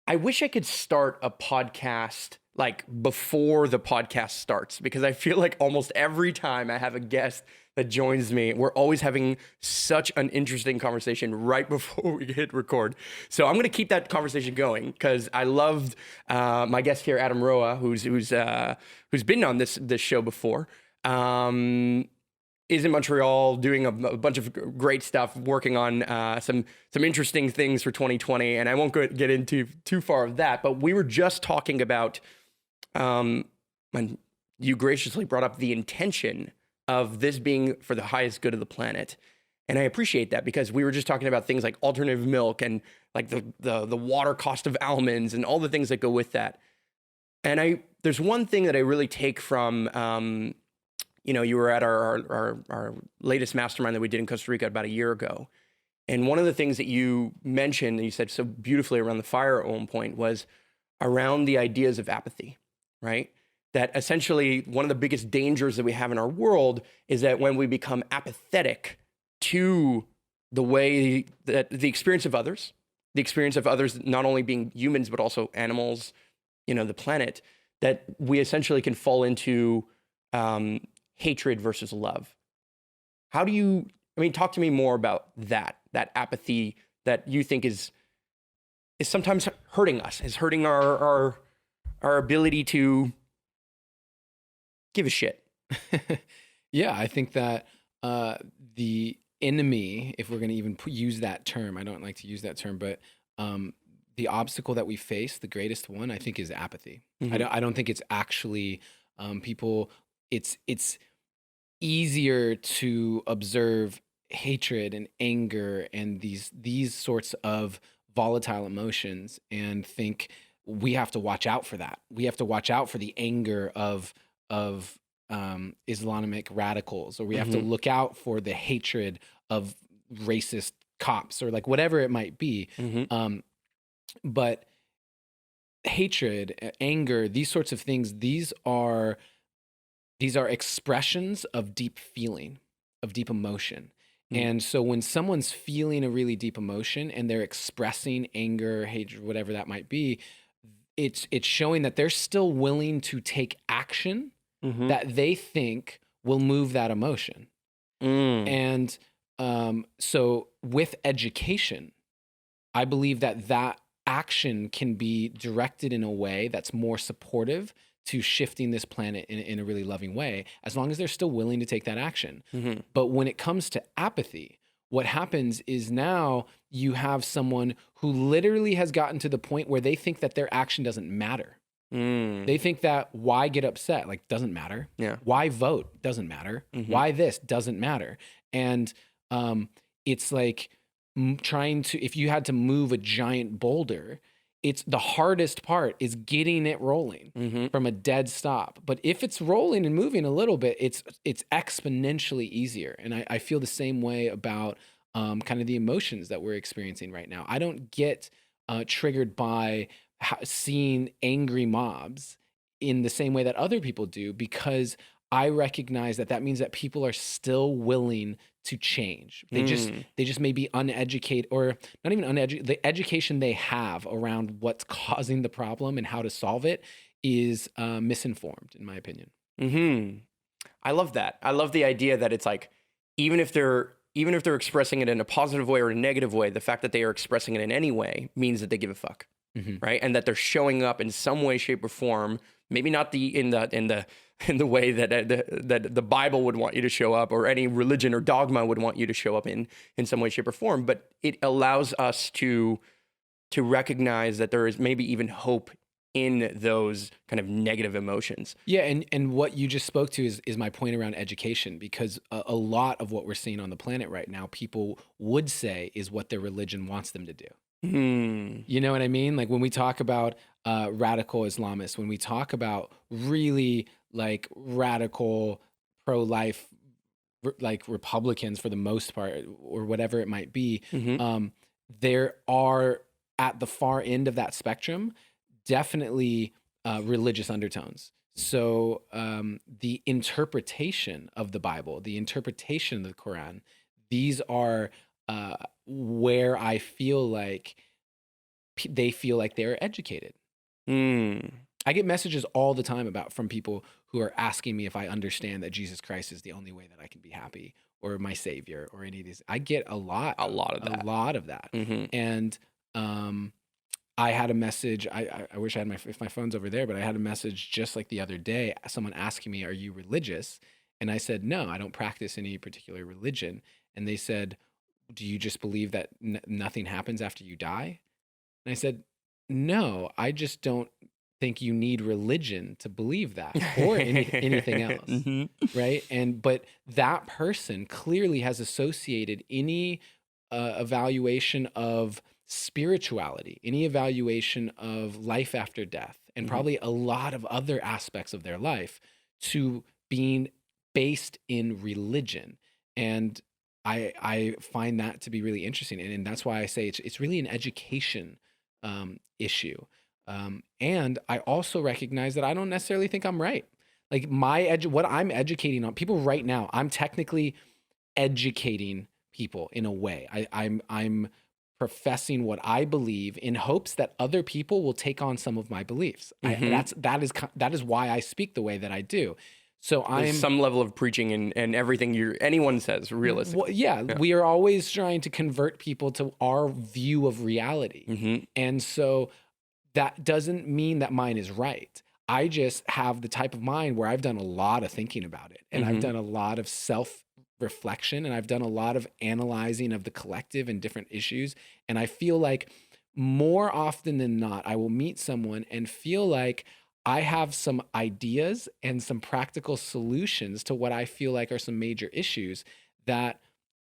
I wish I could start a podcast like before the podcast starts because I feel like almost every time I have a guest that joins me, we're always having such an interesting conversation right before we hit record. So I'm going to keep that conversation going because I loved my guest here, Adam Roa, who's been on this show before. Is in Montreal doing a bunch of great stuff, working on some interesting things for 2020. And I won't get into too far of that, but we were just talking about when you graciously brought up the intention of this being for the highest good of the planet. And I appreciate that because we were just talking about things like alternative milk and like the water cost of almonds and all the things that go with that. And there's one thing that I really take from you were at our latest mastermind that we did in Costa Rica about a year ago. And one of the things that you mentioned, you said so beautifully around the fire at one point, was around the ideas of apathy, right? That essentially one of the biggest dangers that we have in our world is that when we become apathetic to the way that the experience of others not only being humans, but also animals, the planet, that we essentially can fall into hatred versus love. How do you, talk to me more about that apathy that you think is sometimes hurting us, is hurting our ability to give a shit. Yeah, I think that the enemy, if we're going to even use that term, I don't like to use that term, but the obstacle that we face, the greatest one, I think, is apathy. Mm-hmm. I don't think it's actually people. It's easier to observe hatred and anger and these sorts of volatile emotions and think we have to watch out for that. We have to watch out for the anger of Islamic radicals, or we have to look out for the hatred of racist cops, or like whatever it might be. But hatred, anger, these sorts of things, these are expressions of deep feeling, of deep emotion. And so when someone's feeling a really deep emotion and they're expressing anger, hatred, whatever that might be, it's showing that they're still willing to take action that they think will move that emotion. And so with education, I believe that action can be directed in a way that's more supportive to shifting this planet in a really loving way, as long as they're still willing to take that action. But when it comes to apathy, what happens is now you have someone who literally has gotten to the point where they think that their action doesn't matter. They think that why get upset? Like, doesn't matter. Yeah. Why vote? Doesn't matter. Why this? Doesn't matter. And it's like trying to, if you had to move a giant boulder, it's the hardest part is getting it rolling from a dead stop. But if it's rolling and moving a little bit, it's exponentially easier. And I feel the same way about kind of the emotions that we're experiencing right now. I don't get triggered by seeing angry mobs in the same way that other people do, because I recognize that means that people are still willing to change. They just may be uneducated, or not even uneducated. The education they have around what's causing the problem and how to solve it is misinformed, in my opinion. I love that. I love the idea that it's like, even if they're expressing it in a positive way or a negative way, the fact that they are expressing it in any way means that they give a fuck, right? And that they're showing up in some way, shape, or form. Maybe not in the way that the Bible would want you to show up, or any religion or dogma would want you to show up in some way, shape, or form. But it allows us to recognize that there is maybe even hope in those kind of negative emotions. Yeah, and what you just spoke to is my point around education, because a lot of what we're seeing on the planet right now, people would say is what their religion wants them to do. You know what I mean? Like when we talk about radical Islamists, when we talk about really like radical pro-life, like Republicans for the most part, or whatever it might be, there are at the far end of that spectrum definitely religious undertones. So the interpretation of the Bible, the interpretation of the Quran, these are where I feel like they feel like they're educated. Mm. I get messages all the time from people who are asking me if I understand that Jesus Christ is the only way that I can be happy, or my savior, or any of these. I get a lot of that. A lot of that. Mm-hmm. And I had a message. I wish I had if my phone's over there, but I had a message just like the other day, someone asking me, "Are you religious?" And I said, "No, I don't practice any particular religion." And they said, "Do you just believe that nothing happens after you die?" And I said, "No, I just don't think you need religion to believe that, or anything else." Mm-hmm. Right? But that person clearly has associated any evaluation of spirituality, any evaluation of life after death, and mm-hmm. probably a lot of other aspects of their life to being based in religion. And I find that to be really interesting. And that's why I say it's really an education issue. And I also recognize that I don't necessarily think I'm right. Like what I'm educating on people right now, I'm technically educating people in a way. I'm professing what I believe in hopes that other people will take on some of my beliefs. Mm-hmm. That is why I speak the way that I do. So there's some level of preaching and everything anyone says realistically. Well, yeah, we are always trying to convert people to our view of reality. Mm-hmm. And so that doesn't mean that mine is right. I just have the type of mind where I've done a lot of thinking about it, and mm-hmm. I've done a lot of self-reflection, and I've done a lot of analyzing of the collective and different issues. And I feel like more often than not, I will meet someone and feel like I have some ideas and some practical solutions to what I feel like are some major issues that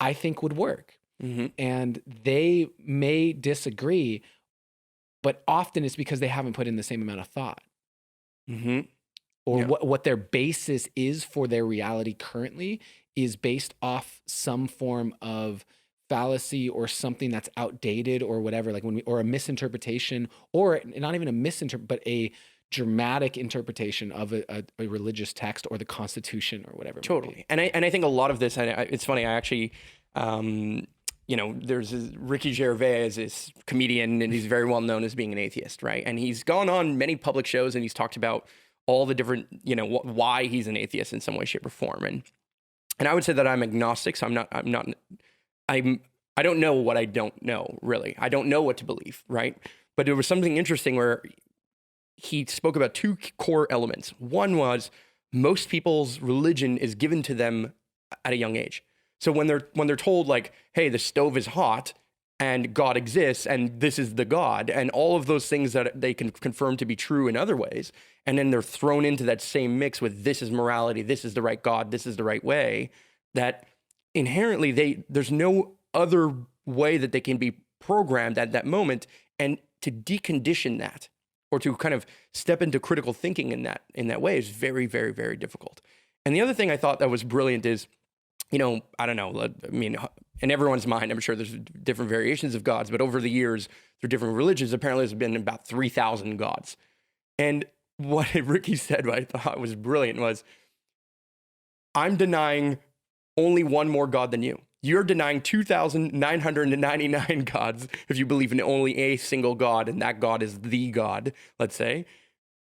I think would work. Mm-hmm. And they may disagree, but often it's because they haven't put in the same amount of thought. Mm-hmm. Or yeah. what their basis is for their reality currently is based off some form of fallacy or something that's outdated or whatever, like or a misinterpretation, or not even a misinterpretation, but a dramatic interpretation of a religious text or the Constitution or whatever. Totally. And I think a lot of this, it's funny, I actually, there's Ricky Gervais is this comedian, and he's very well known as being an atheist, right? And he's gone on many public shows and he's talked about all the different, why he's an atheist in some way, shape, or form. And I would say that I'm agnostic, so I don't know what I don't know, really. I don't know what to believe, right? But there was something interesting where he spoke about two core elements. One was most people's religion is given to them at a young age. So when they're told like, hey, the stove is hot and God exists and this is the God and all of those things that they can confirm to be true in other ways, and then they're thrown into that same mix with this is morality, this is the right God, this is the right way, that inherently there's no other way that they can be programmed at that moment, and to decondition that or to kind of step into critical thinking in that way is very, very, very difficult. And the other thing I thought that was brilliant is, I don't know, I mean, in everyone's mind, I'm sure there's different variations of gods, but over the years, through different religions, apparently there's been about 3,000 gods. And what Ricky said, what I thought was brilliant, was, I'm denying only one more God than you. You're denying 2,999 gods if you believe in only a single God, and that God is the God, let's say.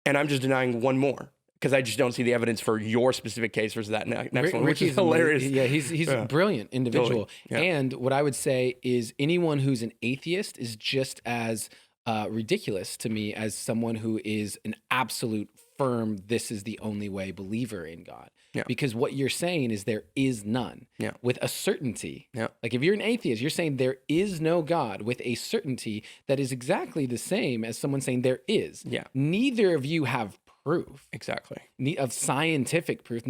And I'm just denying one more because I just don't see the evidence for your specific case versus that next one, which is hilarious. Yeah, he's a brilliant individual. Totally. Yeah. And what I would say is anyone who's an atheist is just as ridiculous to me as someone who is an absolute firm, this is the only way believer in God. Yeah. Because what you're saying is there is none. Yeah. With a certainty. Yeah. Like if you're an atheist, you're saying there is no God with a certainty that is exactly the same as someone saying there is. Yeah. Neither of you have proof. Exactly. Of scientific proof.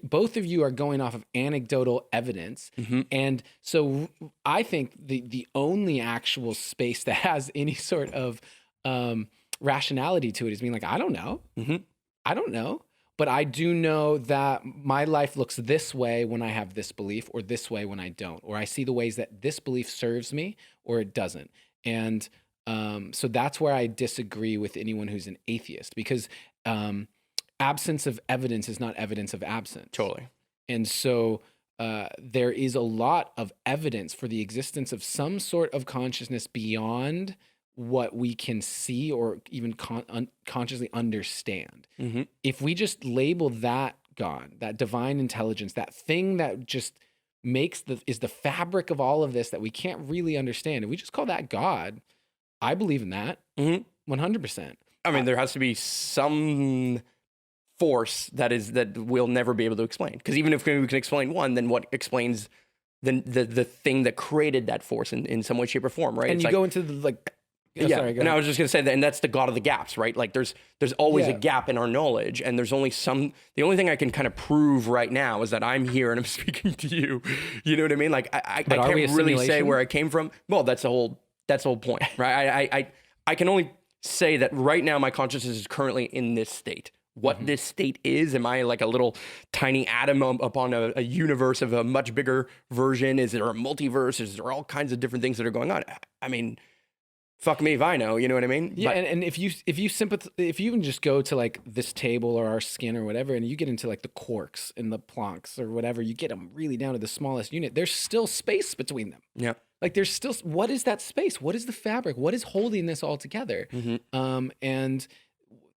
Both of you are going off of anecdotal evidence. Mm-hmm. And so I think the only actual space that has any sort of rationality to it is being like, I don't know. Mm-hmm. I don't know. But I do know that my life looks this way when I have this belief, or this way when I don't, or I see the ways that this belief serves me or it doesn't. And so that's where I disagree with anyone who's an atheist, because absence of evidence is not evidence of absence. Totally. And so there is a lot of evidence for the existence of some sort of consciousness beyond what we can see or even consciously understand. Mm-hmm. If we just label that God, that divine intelligence, that thing that just is the fabric of all of this that we can't really understand, and we just call that God, I believe in that. Mm-hmm. 100%. I mean, there has to be some force that we'll never be able to explain. Because even if we can explain one, then what explains the thing that created that force in some way, shape, or form, right? And it's you like, go into the like, sorry, and I was just gonna say that, and that's the God of the gaps, right? Like there's always a Yeah. gap in our knowledge, and there's only the only thing I can kind of prove right now is that I'm here and I'm speaking to you. You know what I mean? Like I But are we can't a really say simulation? where I came from. Well, that's the whole point, right? I can only say that right now my consciousness is currently in this state. What this state is, am I like a little tiny atom upon a universe of a much bigger version? Is there a multiverse? Is there all kinds of different things that are going on? I mean, fuck me if I know, you know what I mean? Yeah, But, and if you if you even just go to like this table or our skin or whatever, and you get into like the quarks and the Plancks or whatever, you get them really down to the smallest unit. There's still space between them. yeah. Like there's still, what is that space? What is the fabric? What is holding this all together? And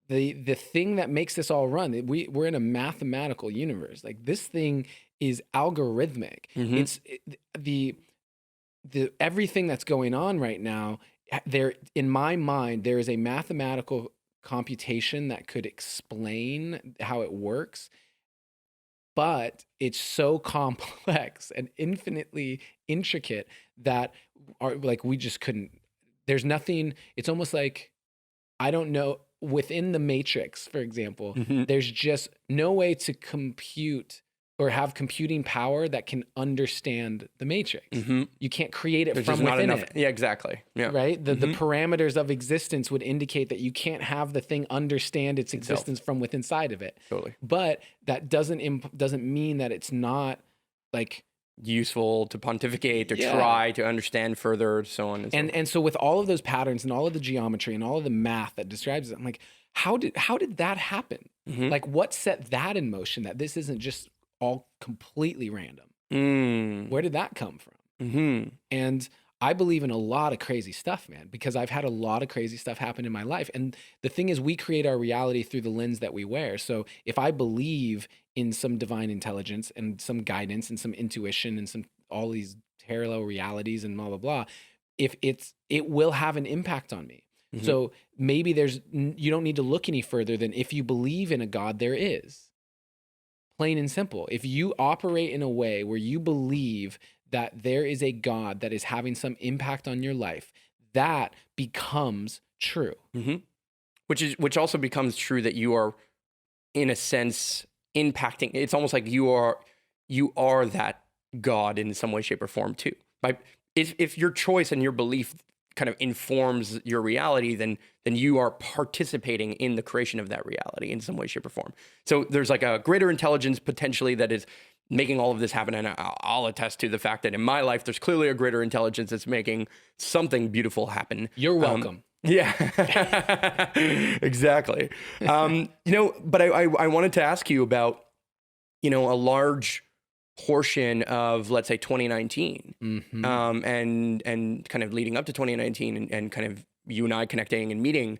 the thing that makes this all run, we're in a mathematical universe. Like this thing is algorithmic. It's the everything that's going on right now. There, in my mind, there is a mathematical computation that could explain how it works, but it's so complex and infinitely intricate that we just couldn't. There's nothing. It's almost like, I don't know, within the matrix, for example, there's just no way to compute or have computing power that can understand the matrix. You can't create it There's from just not within enough. it. Yeah, exactly. Yeah. Right? The parameters of existence would indicate that you can't have the thing understand its existence from within inside of it. Totally. But that doesn't mean that it's not like Useful to pontificate, to try to understand further, so on and so forth. and so with all of those patterns and all of the geometry and all of the math that describes it, I'm like, how did that happen? Like what set that in motion, that this isn't just all completely random? Where did that come from? And I believe in a lot of crazy stuff, man, because I've had a lot of crazy stuff happen in my life. And the thing is, we create our reality through the lens that we wear. So if I believe in some divine intelligence and some guidance and some intuition and some all these parallel realities and blah, blah, blah, it will have an impact on me. So maybe you don't need to look any further than if you believe in a God, there is. Plain and simple. If you operate in a way where you believe that there is a God that is having some impact on your life, that becomes true. Which also becomes true that you are, in a sense, impacting. It's almost like you are that God in some way, shape, or form too. If your choice and your belief kind of informs your reality, then you are participating in the creation of that reality in some way, shape, or form. So there's like a greater intelligence potentially that is making all of this happen. And I'll attest to the fact that in my life, there's clearly a greater intelligence that's making something beautiful happen. You're welcome. Yeah, exactly. But I wanted to ask you about, a large portion of, let's say, 2019, and kind of leading up to 2019 and kind of you and I connecting and meeting,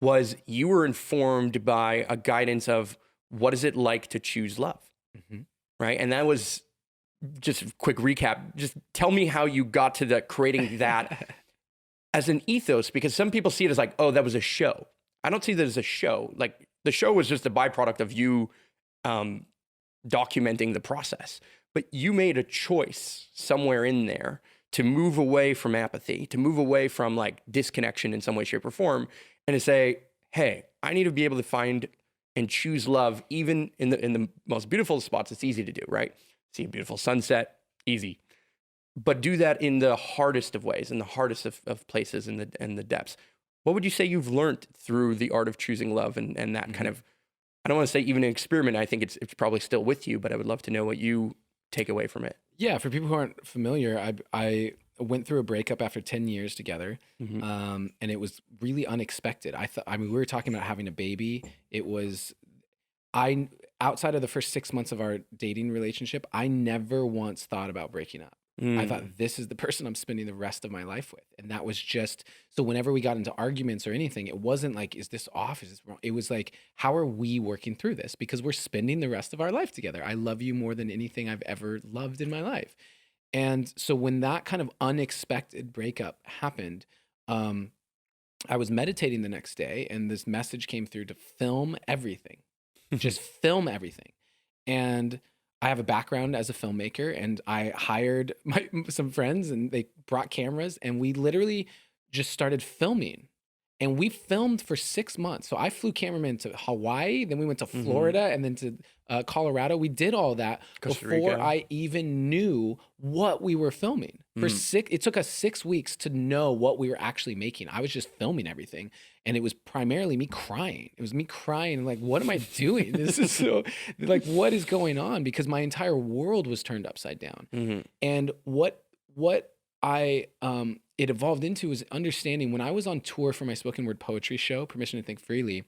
was you were informed by a guidance of what is it like to choose love, right? And that was just a quick recap. Just tell me how you got to creating that as an ethos, because some people see it as like, oh, that was a show. I don't see that as a show. Like the show was just a byproduct of you documenting the process. But you made a choice somewhere in there to move away from apathy, to move away from like disconnection in some way, shape, or form, and to say, hey, I need to be able to find and choose love even in the most beautiful spots. It's easy to do, right? See a beautiful sunset, easy. But do that in the hardest of ways, in the hardest of places, in the depths. What would you say you've learned through the art of choosing love and that kind of, I don't want to say even an experiment. I think it's probably still with you, but I would love to know what you take away from it. Yeah, for people who aren't familiar, I went through a breakup after 10 years together, and it was really unexpected. We were talking about having a baby. It was, outside of the first 6 months of our dating relationship, I never once thought about breaking up. I thought, this is the person I'm spending the rest of my life with. And that was just, so whenever we got into arguments or anything, it wasn't like, is this off? Is this wrong? It was like, how are we working through this? Because we're spending the rest of our life together. I love you more than anything I've ever loved in my life. And so when that kind of unexpected breakup happened, I was meditating the next day, and this message came through to film everything, just film everything. And I have a background as a filmmaker, and I hired some friends, and they brought cameras, and we literally just started filming. And we filmed for 6 months. So I flew cameramen to Hawaii, then we went to Florida, and then to Colorado. We did all that before I even knew what we were filming. It took us 6 weeks to know what we were actually making. I was just filming everything, and it was primarily me crying. It was me crying, like, what am I doing? This is so, like, what is going on? Because my entire world was turned upside down. And what I it evolved into was understanding, when I was on tour for my spoken word poetry show, Permission to Think Freely,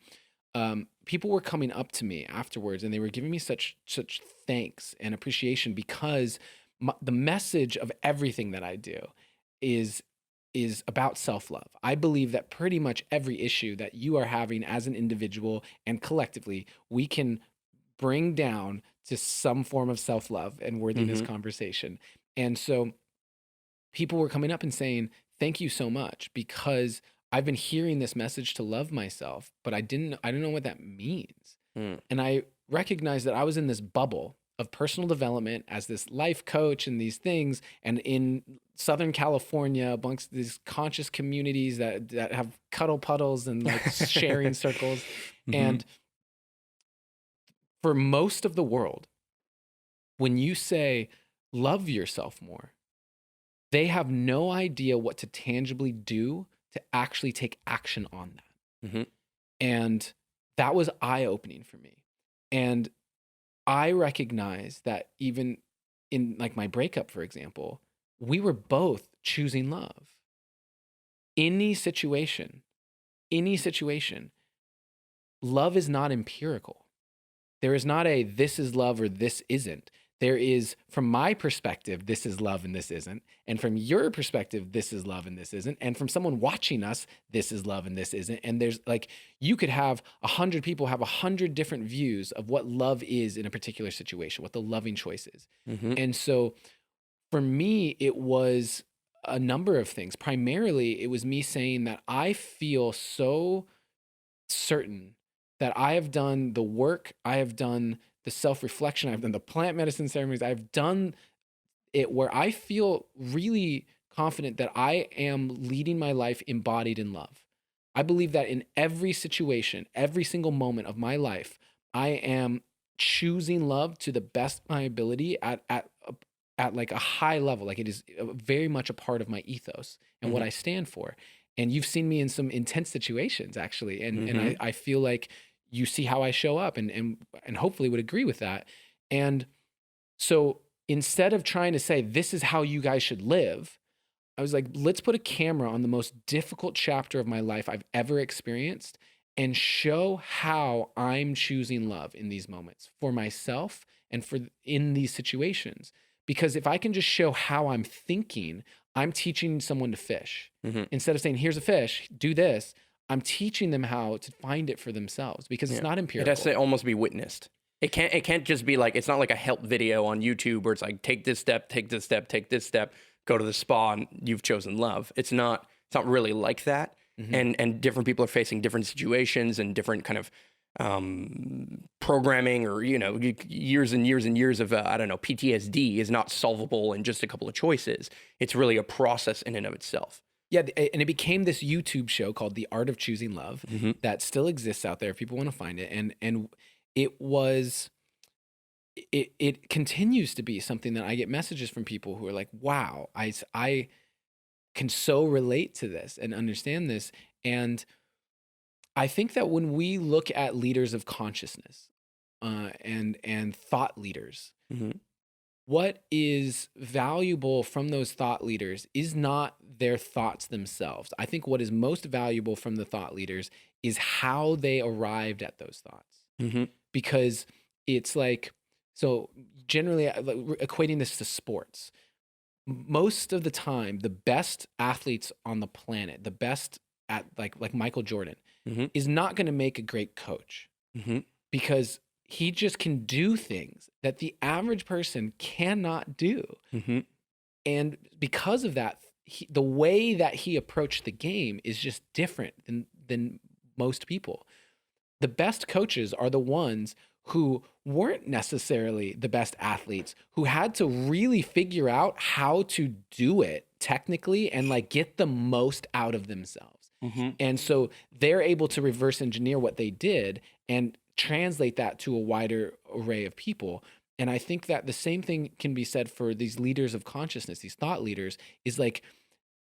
people were coming up to me afterwards, and they were giving me such thanks and appreciation, because the message of everything that I do is about self-love. I believe that pretty much every issue that you are having as an individual and collectively, we can bring down to some form of self-love and worthiness conversation. And so people were coming up and saying, thank you so much, because I've been hearing this message to love myself, but I didn't know what that means. And I recognized that I was in this bubble of personal development as this life coach and these things. And in Southern California, amongst these conscious communities that have cuddle puddles and like sharing circles. And for most of the world, when you say, love yourself more, they have no idea what to tangibly do to actually take action on that. And that was eye-opening for me. And I recognize that even in like my breakup, for example, we were both choosing love. Any situation, love is not empirical. There is not a this is love or this isn't. There is, from my perspective, this is love and this isn't. And from your perspective, this is love and this isn't. And from someone watching us, this is love and this isn't. And there's like, you could have 100 people have 100 different views of what love is in a particular situation, what the loving choice is. And so for me, it was a number of things. Primarily, it was me saying that I feel so certain that I have done the work, I have done the self-reflection, I've done the plant medicine ceremonies, I've done it where I feel really confident that I am leading my life embodied in love. I believe that in every situation, every single moment of my life, I am choosing love to the best of my ability at like a high level. Like, it is very much a part of my ethos and what I stand for. And you've seen me in some intense situations, actually. And I feel like you see how I show up and hopefully would agree with that. And so instead of trying to say, this is how you guys should live, I was like, let's put a camera on the most difficult chapter of my life I've ever experienced and show how I'm choosing love in these moments for myself and in these situations. Because if I can just show how I'm thinking, I'm teaching someone to fish. Instead of saying, here's a fish, do this, I'm teaching them how to find it for themselves, because it's not empirical. It has to almost be witnessed. It can't just be like, it's not like a help video on YouTube where it's like, take this step, take this step, take this step, go to the spa and you've chosen love. It's not really like that. And different people are facing different situations and different kind of programming, or, you know, years and years and years of, I don't know, PTSD is not solvable in just a couple of choices. It's really a process in and of itself. Yeah, and it became this YouTube show called The Art of Choosing Love that still exists out there if people want to find it. And it continues to be something that I get messages from people who are like, wow, I can so relate to this and understand this. And I think that when we look at leaders of consciousness and thought leaders, what is valuable from those thought leaders is not their thoughts themselves. I think what is most valuable from the thought leaders is how they arrived at those thoughts. Because it's like, so generally equating this to sports, most of the time, the best athletes on the planet, the best at like Michael Jordan, Mm-hmm. is not going to make a great coach Mm-hmm. because he just can do things that the average person cannot do. Mm-hmm. And because of that, the way that he approached the game is just different than most people. The best coaches are the ones who weren't necessarily the best athletes, who had to really figure out how to do it technically and like get the most out of themselves. Mm-hmm. And so they're able to reverse engineer what they did and translate that to a wider array of people. And I think that the same thing can be said for these leaders of consciousness, these thought leaders, is like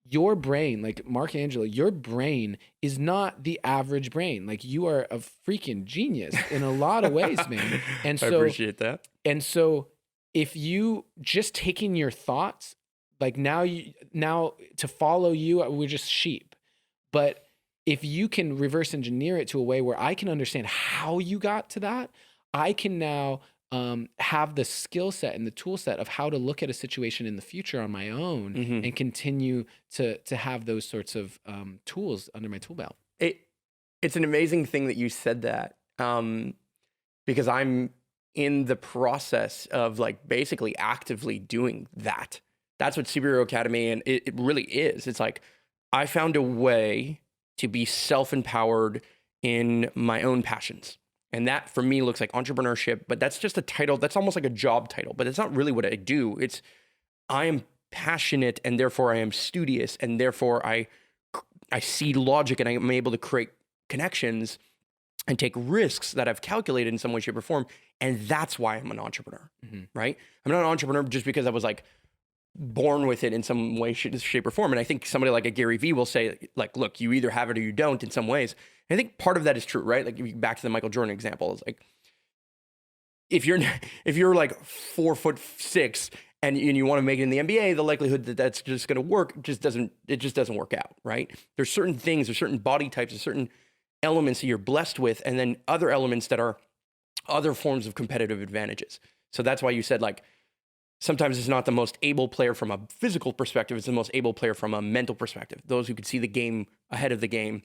your brain, like Mark Angelo, your brain is not the average brain. Like you are a freaking genius in a lot of ways, man. And I so appreciate that. and so if you just taking your thoughts, like now to follow you, we're just sheep. But if you can reverse engineer it to a way where I can understand how you got to that, I can now have the skill set and the tool set of how to look at a situation in the future on my own Mm-hmm. and continue to have those sorts of tools under my tool belt. It's an amazing thing that you said that, because I'm in the process of like basically actively doing that. That's what Superhero Academy, and it really is. It's like I found a way to be self-empowered in my own passions. And that for me looks like entrepreneurship, but that's just a title. That's almost like a job title, but it's not really what I do. It's I am passionate and therefore I am studious and therefore I see logic and I am able to create connections and take risks that I've calculated in some way, shape, or form. And that's why I'm an entrepreneur, right? I'm not an entrepreneur just because I was like born with it in some way, shape, or form. And I think somebody like a Gary Vee will say, like, look, you either have it or you don't in some ways. And I think part of that is true, right? Like back to the Michael Jordan example, it's like if you're like 4'6" and you want to make it in the NBA, the likelihood that that's just going to work just doesn't work out, right? There's certain things, there's certain body types, there's certain elements that you're blessed with, and then other elements that are other forms of competitive advantages. So that's why you said like sometimes it's not the most able player from a physical perspective, it's the most able player from a mental perspective. Those who can see the game ahead of the game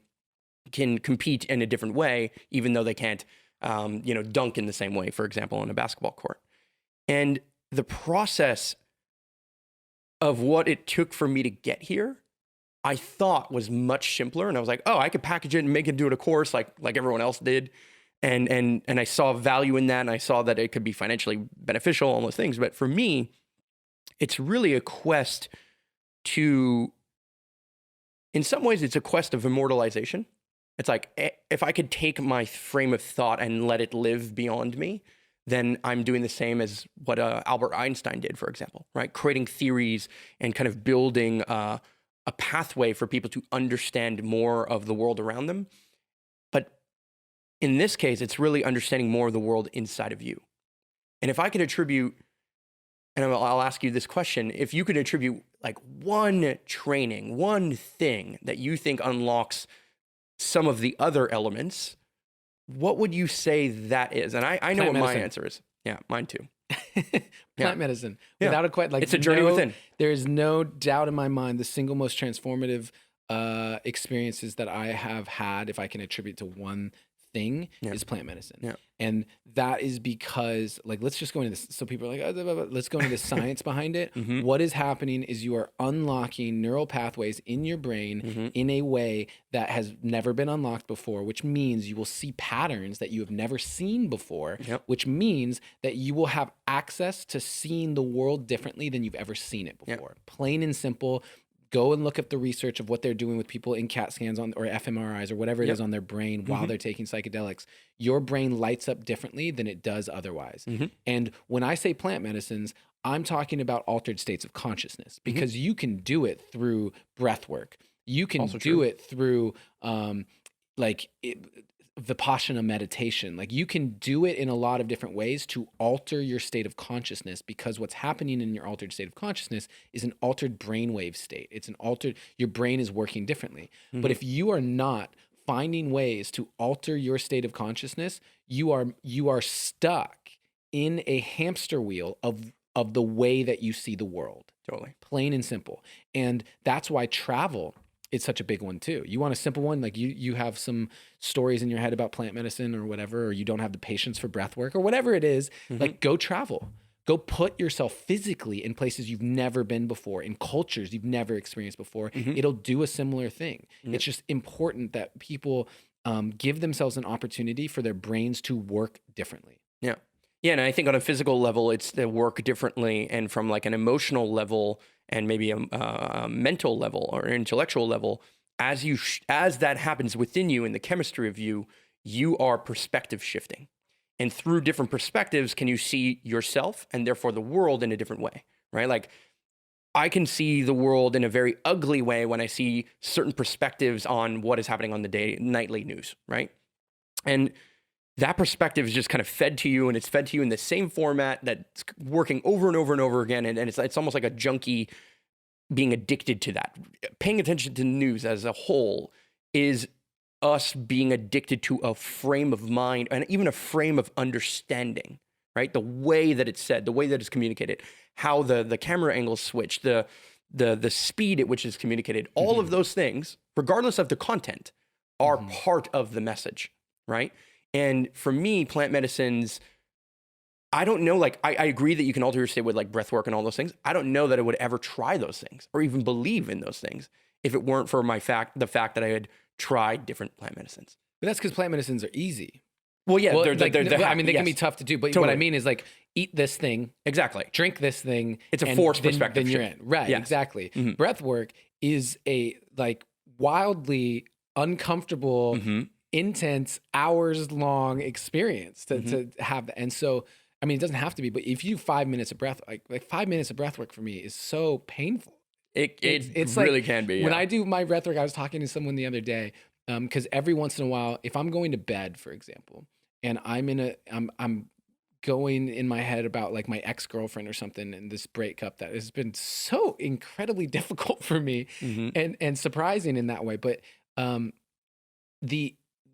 can compete in a different way, even though they can't, dunk in the same way, for example, on a basketball court. And the process of what it took for me to get here, I thought was much simpler. And I was like, oh, I could package it and make it into a course like everyone else did. And I saw value in that. And I saw that it could be financially beneficial, all those things. But for me, it's really a quest to, in some ways, it's a quest of immortalization. It's like, if I could take my frame of thought and let it live beyond me, then I'm doing the same as what Albert Einstein did, for example, right? Creating theories and kind of building a pathway for people to understand more of the world around them. But in this case, it's really understanding more of the world inside of you. And if I could attribute, and I'll ask you this question, if you could attribute like one training, one thing that you think unlocks some of the other elements, what would you say that is? And I know what my answer is. Yeah, mine too. Plant medicine. Yeah. Without a question. Like it's a journey within. There is no doubt in my mind the single most transformative experiences that I have had, if I can attribute to one thing, is plant medicine. Yeah. And that is because, like, let's just go into this. So people are like, oh, blah, blah, blah. Let's go into the science behind it. Mm-hmm. What is happening is you are unlocking neural pathways in your brain in a way that has never been unlocked before, which means you will see patterns that you have never seen before, which means that you will have access to seeing the world differently than you've ever seen it before. Plain and simple. Go and look up the research of what they're doing with people in CAT scans or fMRIs or whatever it is on their brain while they're taking psychedelics. Your brain lights up differently than it does otherwise. And when I say plant medicines, I'm talking about altered states of consciousness, because you can do it through breath work. You can do it through Vipassana meditation. Like, you can do it in a lot of different ways to alter your state of consciousness, because what's happening in your altered state of consciousness is an altered brainwave state. It's an altered, your brain is working differently. But if you are not finding ways to alter your state of consciousness, you are stuck in a hamster wheel of the way that you see the world. Totally. Plain and simple. And that's why travel is such a big one too. You want a simple one, like you have some stories in your head about plant medicine or whatever, or you don't have the patience for breath work or whatever it is, like go travel. Go put yourself physically in places you've never been before, in cultures you've never experienced before. It'll do a similar thing. It's just important that people give themselves an opportunity for their brains to work differently. Yeah. Yeah. And I think on a physical level, it's to work differently. And from like an emotional level and maybe a mental level or intellectual level, as that happens within you in the chemistry of you, you are perspective shifting. And through different perspectives, can you see yourself and therefore the world in a different way, right? Like I can see the world in a very ugly way when I see certain perspectives on what is happening on the nightly news, right? And that perspective is just kind of fed to you, and it's fed to you in the same format that's working over and over and over again. And it's almost like a junkie being addicted to that. Paying attention to news as a whole is us being addicted to a frame of mind and even a frame of understanding, right? The way that it's said, the way that it's communicated, how the camera angles switch, the speed at which it's communicated, all of those things, regardless of the content, are part of the message, right? And for me, plant medicines, I don't know, like I agree that you can alter your state with like breath work and all those things. I don't know that I would ever try those things or even believe in those things if it weren't for the fact that I had tried different plant medicines. But that's because plant medicines are easy. Well, yeah, they can be tough to do. But Totally. what I mean is like eat this thing, exactly, drink this thing. It's a forced perspective. Then you're in, right? Yes. Exactly. Breath work is a like wildly uncomfortable, intense, hours long experience to have. And so, I mean, it doesn't have to be, but if you do 5 minutes of breath, like 5 minutes of breath work for me is so painful. It's really like, can be. Yeah. When I do my breath work, I was talking to someone the other day, because every once in a while, if I'm going to bed, for example, and I'm going in my head about like my ex-girlfriend or something and this breakup that has been so incredibly difficult for me and surprising in that way. But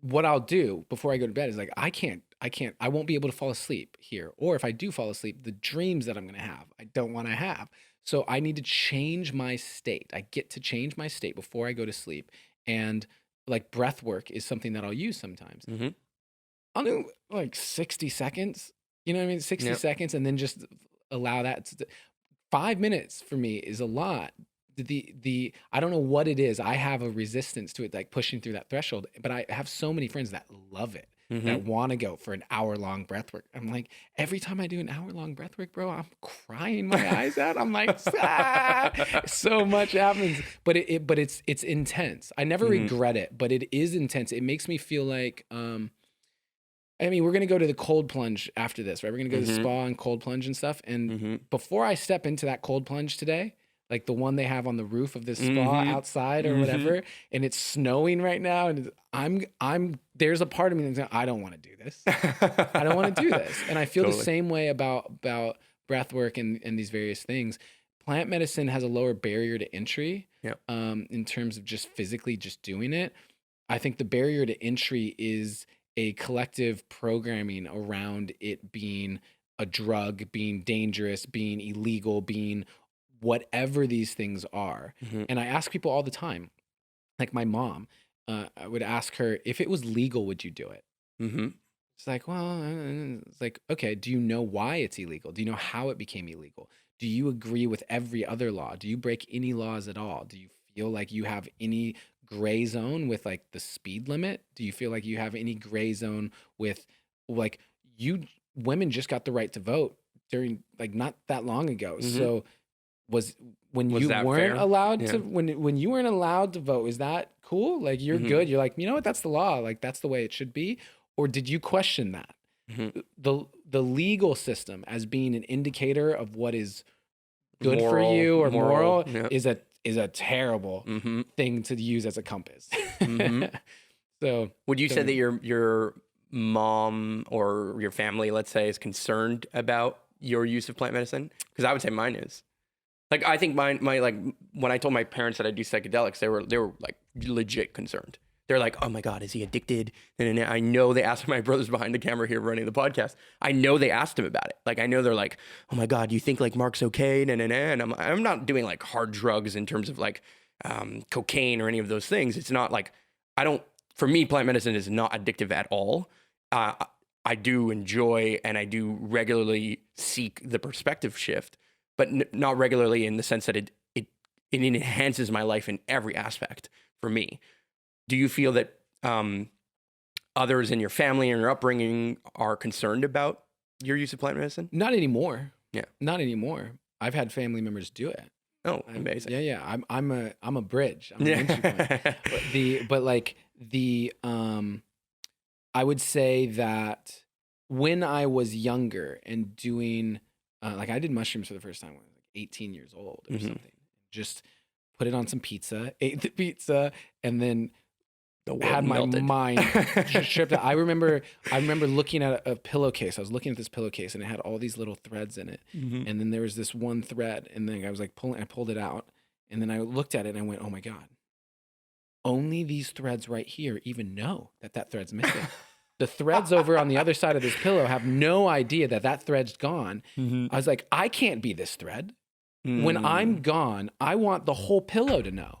what I'll do before I go to bed is like, I won't be able to fall asleep here. Or if I do fall asleep, the dreams that I'm going to have, I don't want to have. So I need to change my state. I get to change my state before I go to sleep. And like breath work is something that I'll use sometimes. I'll do like 60 seconds, you know what I mean? 60 seconds, and then just allow that. 5 minutes for me is a lot. I don't know what it is. I have a resistance to it, like pushing through that threshold, but I have so many friends that love it. That want to go for an hour-long breath work. I'm like, every time I do an hour-long breath work, bro, I'm crying my eyes out. I'm like, so much happens, but it's intense. I never regret it, but it is intense. It makes me feel like, I mean, we're gonna go to the cold plunge after this, right? We're gonna go to the spa and cold plunge and stuff. And before I step into that cold plunge today, like the one they have on the roof of this spa outside or whatever, and it's snowing right now, and there's a part of me that's like, I don't want to do this. I don't want to do this. And I feel the same way about breath work and these various things. Plant medicine has a lower barrier to entry in terms of just physically just doing it. I think the barrier to entry is a collective programming around it being a drug, being dangerous, being illegal, being whatever these things are. And I ask people all the time, like my mom, I would ask her, if it was legal, would you do it? It's like, well, it's like, okay, do you know why it's illegal? Do you know how it became illegal? Do you agree with every other law? Do you break any laws at all? Do you feel like you have any gray zone with like the speed limit? Do you feel like you have any gray zone with like women just got the right to vote during like not that long ago. So when you weren't allowed to when you weren't allowed to vote, is that cool? Like you're good. You're like, you know what? That's the law. Like that's the way it should be. Or did you question that? The legal system as being an indicator of what is good for you or moral is a terrible thing to use as a compass. So would you say that your mom or your family, let's say, is concerned about your use of plant medicine? Because I would say mine is. Like, I think my like when I told my parents that I do psychedelics, they were like legit concerned. they're like, oh my God, is he addicted? And I know they asked my brother's behind the camera here running the podcast. I know they asked him about it. Like, I know they're like, oh my God, do you think like Mark's okay? And I'm not doing like hard drugs in terms of like cocaine or any of those things. It's not like, for me, plant medicine is not addictive at all. I do enjoy and I do regularly seek the perspective shift, but not regularly in the sense that it enhances my life in every aspect for me. Do you feel that others in your family and your upbringing are concerned about your use of plant medicine? Not anymore. Yeah. Not anymore. I've had family members do it. Oh, amazing. Yeah. I'm a bridge. I'm an entry point. I would say that when I was younger and doing, like I did mushrooms for the first time when I was like 18 years old or something. Just put it on some pizza, ate the pizza, and then had my mind stripped out. I remember looking at a pillowcase. I was looking at this pillowcase and it had all these little threads in it. And then there was this one thread, and then I was like I pulled it out, and then I looked at it and I went, oh my God, only these threads right here even know that thread's missing. The threads over on the other side of this pillow have no idea that thread's gone. I was like, I can't be this thread. When I'm gone, I want the whole pillow to know.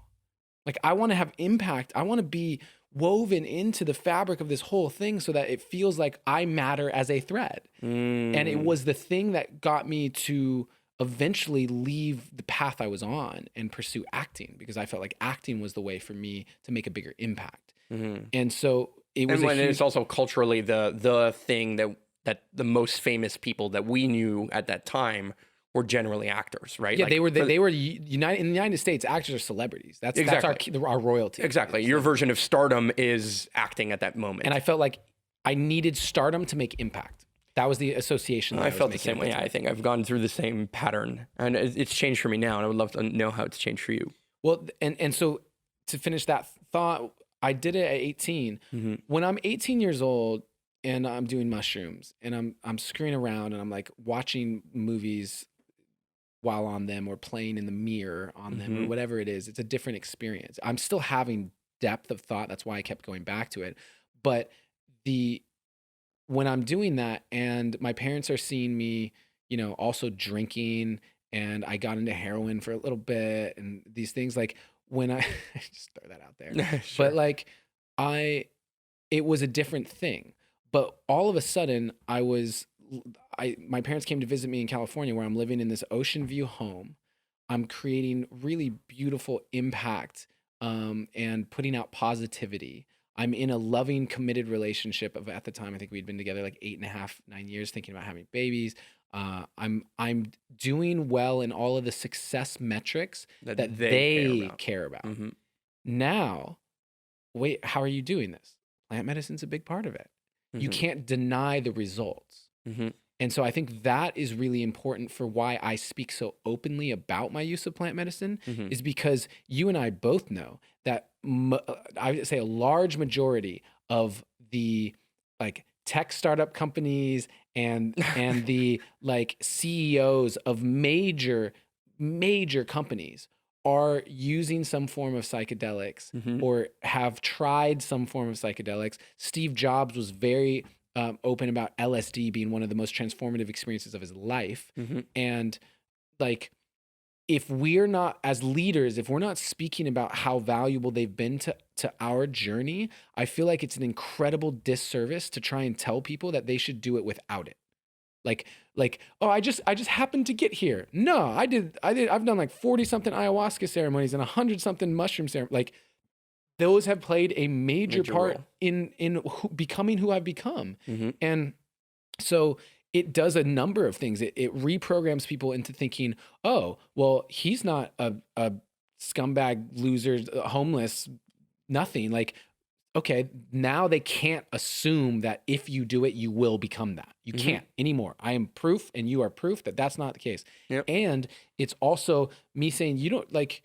Like, I want to have impact. I want to be woven into the fabric of this whole thing so that it feels like I matter as a thread. And it was the thing that got me to eventually leave the path I was on and pursue acting, because I felt like acting was the way for me to make a bigger impact. And so it was, it's also culturally the thing that the most famous people that we knew at that time were generally actors, right? Yeah, like, they were in the United States. Actors are celebrities. That's our royalty. Exactly. Your version of stardom is acting at that moment. And I felt like I needed stardom to make impact. That was the association. I felt the same way. I think I've gone through the same pattern, and it's changed for me now. And I would love to know how it's changed for you. Well, and so to finish that thought, I did it at 18. When I'm 18 years old and I'm doing mushrooms and I'm screwing around and I'm like watching movies while on them or playing in the mirror on them or whatever it is, it's a different experience. I'm still having depth of thought. That's why I kept going back to it. But when I'm doing that and my parents are seeing me, also drinking, and I got into heroin for a little bit and these things, like when I just throw that out there, Sure. but like it was a different thing. But all of a sudden my parents came to visit me in California, where I'm living in this ocean view home. I'm creating really beautiful impact and putting out positivity. I'm in a loving, committed relationship at the time. I think we'd been together like 8.5, 9 years, thinking about having babies. I'm doing well in all of the success metrics that they care about. Now, wait, how are you doing this? Plant medicine's a big part of it. You can't deny the results. And so I think that is really important for why I speak so openly about my use of plant medicine, is because you and I both know that I would say a large majority of the like tech startup companies and the like CEOs of major companies are using some form of psychedelics or have tried some form of psychedelics. Steve Jobs was very open about LSD being one of the most transformative experiences of his life. And like, if we're not, as leaders, if we're not speaking about how valuable they've been to our journey, I feel like it's an incredible disservice to try and tell people that they should do it without it. Like, oh, I just happened to get here. No, I've done like 40 something ayahuasca ceremonies and 100 something mushroom ceremonies. Like, those have played a major part in becoming who I've become. And so it does a number of things. It reprograms people into thinking, oh, well, he's not a scumbag, loser, homeless, nothing. Like, okay, now they can't assume that if you do it, you will become that. You can't anymore. I am proof and you are proof that that's not the case. And it's also me saying, you don't like,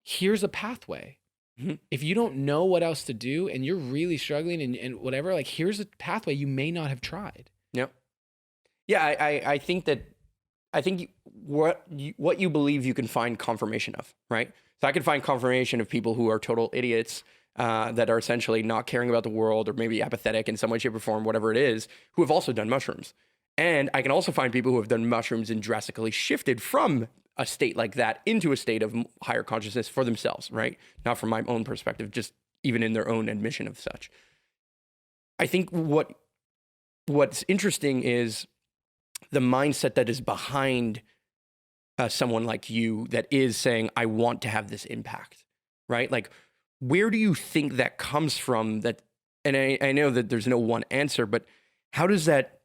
here's a pathway. If you don't know what else to do and you're really struggling and whatever, like, here's a pathway you may not have tried. Yeah, I think what you believe you can find confirmation of, right? So I can find confirmation of people who are total idiots that are essentially not caring about the world or maybe apathetic in some way, shape, or form, whatever it is, who have also done mushrooms. And I can also find people who have done mushrooms and drastically shifted from a state like that into a state of higher consciousness for themselves, right? Not from my own perspective, just even in their own admission of such. I think what's interesting is the mindset that is behind someone like you that is saying, I want to have this impact, right? Like, where do you think that comes from? That, and I know that there's no one answer, but how does that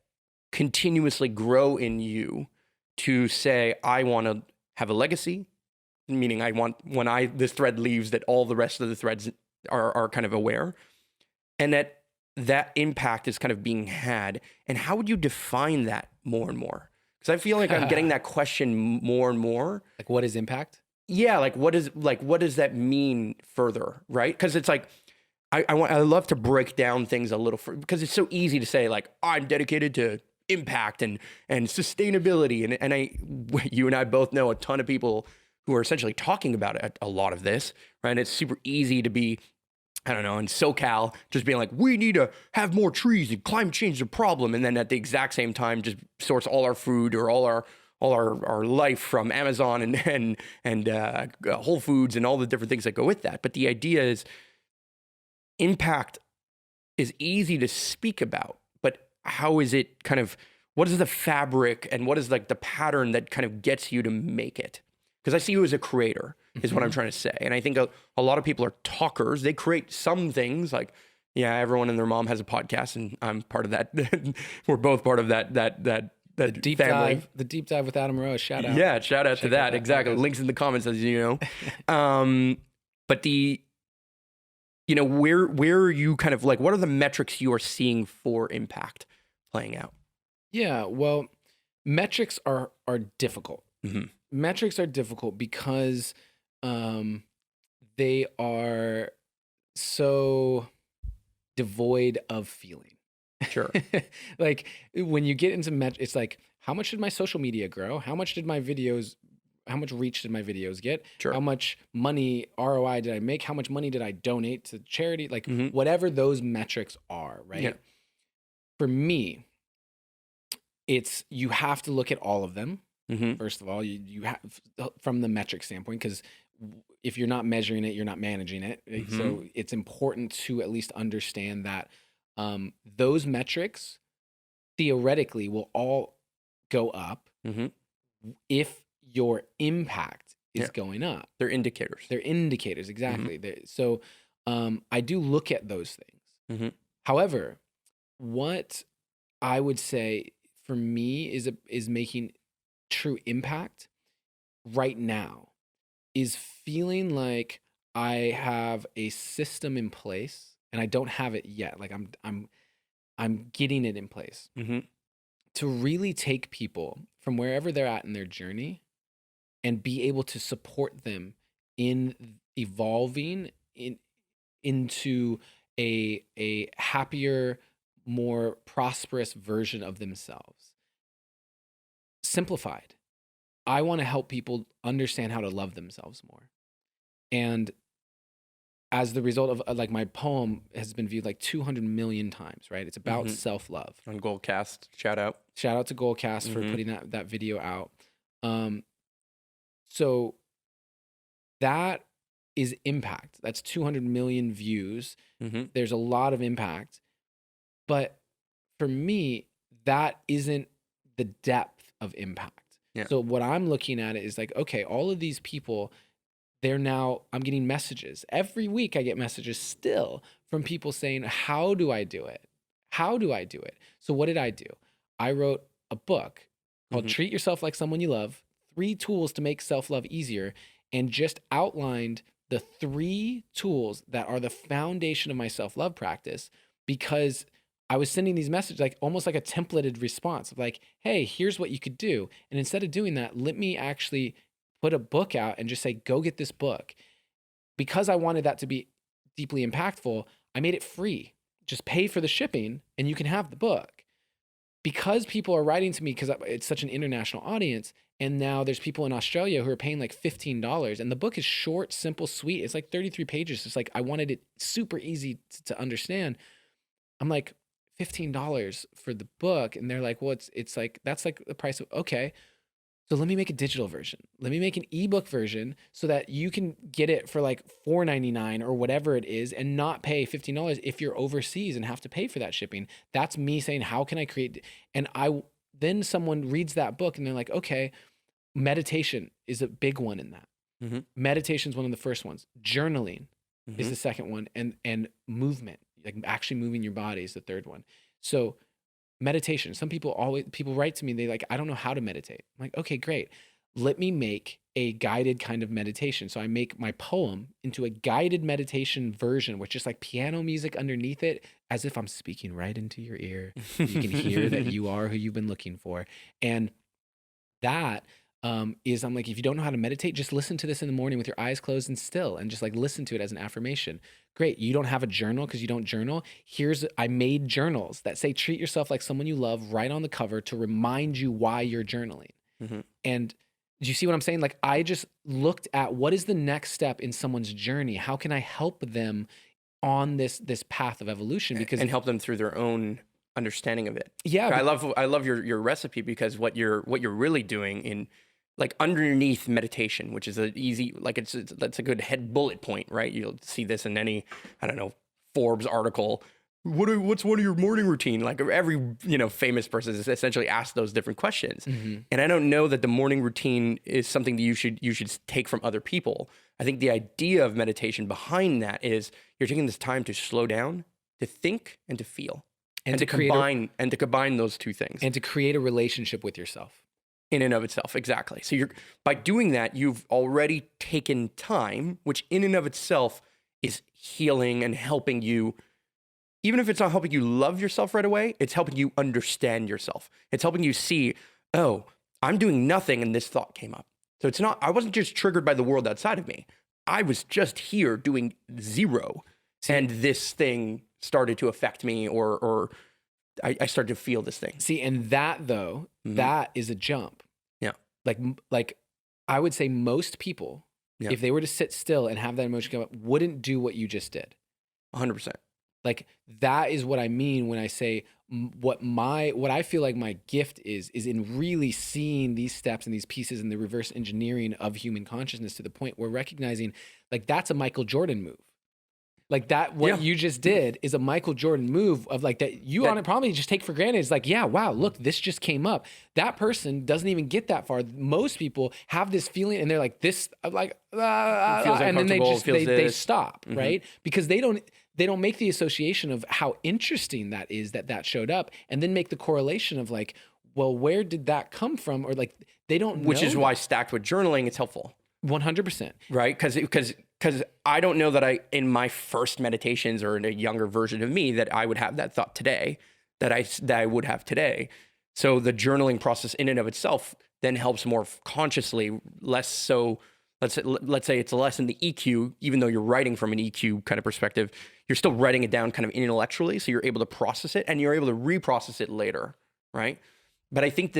continuously grow in you to say, I want to have a legacy, meaning I want, when this thread leaves, that all the rest of the threads are kind of aware, and that impact is kind of being had. And how would you define that more and more? Because I feel like I'm getting that question more and more. Like, what is impact? Yeah, what does that mean further, right? Because it's like, I love to break down things a little, because it's so easy to say, like, I'm dedicated to impact and sustainability. And you and I both know a ton of people who are essentially talking about a lot of this, right? And it's super easy to be, I don't know, in SoCal, just being like, we need to have more trees and climate change is a problem. And then at the exact same time, just source all our food or all our life from Amazon and Whole Foods and all the different things that go with that. But the idea is, impact is easy to speak about, but how is it kind of, what is the fabric and what is like the pattern that kind of gets you to make it? Because I see you as a creator is what I'm trying to say. And I think a lot of people are talkers. They create some things, like, yeah, everyone and their mom has a podcast, and I'm part of that. We're both part of that The deep family. dive with Adam Rose. Shout out. Yeah, shout out to that. Exactly. Podcast. Links in the comments, as you know. But where are you kind of like, what are the metrics you are seeing for impact playing out? Yeah, well, metrics are difficult. Mm-hmm. Metrics are difficult because they are so devoid of feeling. Sure. Like, when you get into it's like, how much did my social media grow? How much reach did my videos get? Sure. How much money ROI did I make? How much money did I donate to charity? Like, Mm-hmm. whatever those metrics are, right? Yeah. For me, you have to look at all of them. Mm-hmm. First of all, you have, from the metric standpoint, because if you're not measuring it, you're not managing it. Mm-hmm. So it's important to at least understand that those metrics theoretically will all go up Mm-hmm. if your impact is Yeah. going up. They're indicators. They're indicators, exactly. So I do look at those things. Mm-hmm. However, what I would say for me is making true impact right now is feeling like I have a system in place, and I don't have it yet. Like, I'm getting it in place Mm-hmm. to really take people from wherever they're at in their journey and be able to support them in evolving into a happier, more prosperous version of themselves. Simplified, I want to help people understand how to love themselves more. And as the result of, like, my poem has been viewed like 200 million times, right? It's about Mhm. self-love. On Goldcast, shout out. Shout out to Goalcast for Mhm. putting that video out. So that is impact. That's 200 million views. Mm-hmm. There's a lot of impact. But for me, that isn't the depth of impact. Yeah. So what I'm looking at is like, okay, all of these people, I'm getting messages. Every week I get messages still from people saying, how do I do it? How do I do it? So what did I do? I wrote a book called Mhm. Treat Yourself Like Someone You Love, 3 tools to make self-love easier, and just outlined the 3 tools that are the foundation of my self-love practice, because I was sending these messages like almost like a templated response of like, hey, here's what you could do. And instead of doing that, let me actually put a book out and just say, go get this book. Because I wanted that to be deeply impactful, I made it free. Just pay for the shipping and you can have the book. because people are writing to me because it's such an international audience. And now there's people in Australia who are paying like $15, and the book is short, simple, sweet. It's like 33 pages. It's like, I wanted it super easy to understand. I'm like, $15 for the book. And they're like, well, it's like, that's like the price of, okay. So let me make a digital version. Let me make an ebook version so that you can get it for like $4.99 or whatever it is and not pay $15 if you're overseas and have to pay for that shipping. That's me saying, how can I create? And then someone reads that book and they're like, okay, meditation is a big one in that. Mm-hmm. Meditation is one of the first ones. Journaling Mm-hmm. is the second one. And movement, like actually moving your body, is the third one. So meditation, some people write to me, they like, I don't know how to meditate. I'm like, okay, great. Let me make a guided kind of meditation. So I make my poem into a guided meditation version with just like piano music underneath it, as if I'm speaking right into your ear. You can hear that you are who you've been looking for. And that is, I'm like, if you don't know how to meditate, just listen to this in the morning with your eyes closed and still, and just like listen to it as an affirmation. Great. You don't have a journal because you don't journal. I made journals that say, treat yourself like someone you love, right on the cover to remind you why you're journaling. Mm-hmm. And do you see what I'm saying? Like, I just looked at what is the next step in someone's journey? How can I help them on this path of evolution? Because and help them through their own understanding of it. Yeah. I love your recipe, because what you're really doing in, like, underneath meditation, which is that's a good head bullet point, right? You'll see this in any, I don't know, Forbes article. What's one of your morning routine? Like, every, famous person is essentially asked those different questions. Mm-hmm. And I don't know that the morning routine is something that you should take from other people. I think the idea of meditation behind that is you're taking this time to slow down, to think, and to feel, and to combine those two things, and to create a relationship with yourself. In and of itself, exactly. So by doing that, you've already taken time, which in and of itself is healing and helping you. Even if it's not helping you love yourself right away, it's helping you understand yourself. It's helping you see, oh, I'm doing nothing and this thought came up. So I wasn't just triggered by the world outside of me. I was just here doing zero. And this thing started to affect me, or I started to feel this thing. See, and that though, Mm-hmm. that is a jump. Yeah. Like I would say most people, if they were to sit still and have that emotion come up, wouldn't do what you just did. 100%. Like, that is what I mean when I say what I feel like my gift is in really seeing these steps and these pieces and the reverse engineering of human consciousness to the point where recognizing, like, that's a Michael Jordan move. Like, that, what you just did is a Michael Jordan move of, like, that you on it probably just take for granted. It's like, yeah, wow, look, this just came up. That person doesn't even get that far. Most people have this feeling and they're like, this, like, and then they stop, mm-hmm. right? Because they don't make the association of how interesting that is that showed up, and then make the correlation of, like, well, where did that come from? Or, like, they don't know. Which is why stacked with journaling, it's helpful. 100%. Right? Because I don't know that in my first meditations or in a younger version of me, that I would have that thought today, that I would have today. So the journaling process in and of itself then helps more consciously, less so. Let's say it's less in the EQ, even though you're writing from an EQ kind of perspective, you're still writing it down kind of intellectually. So you're able to process it and you're able to reprocess it later. Right. But I think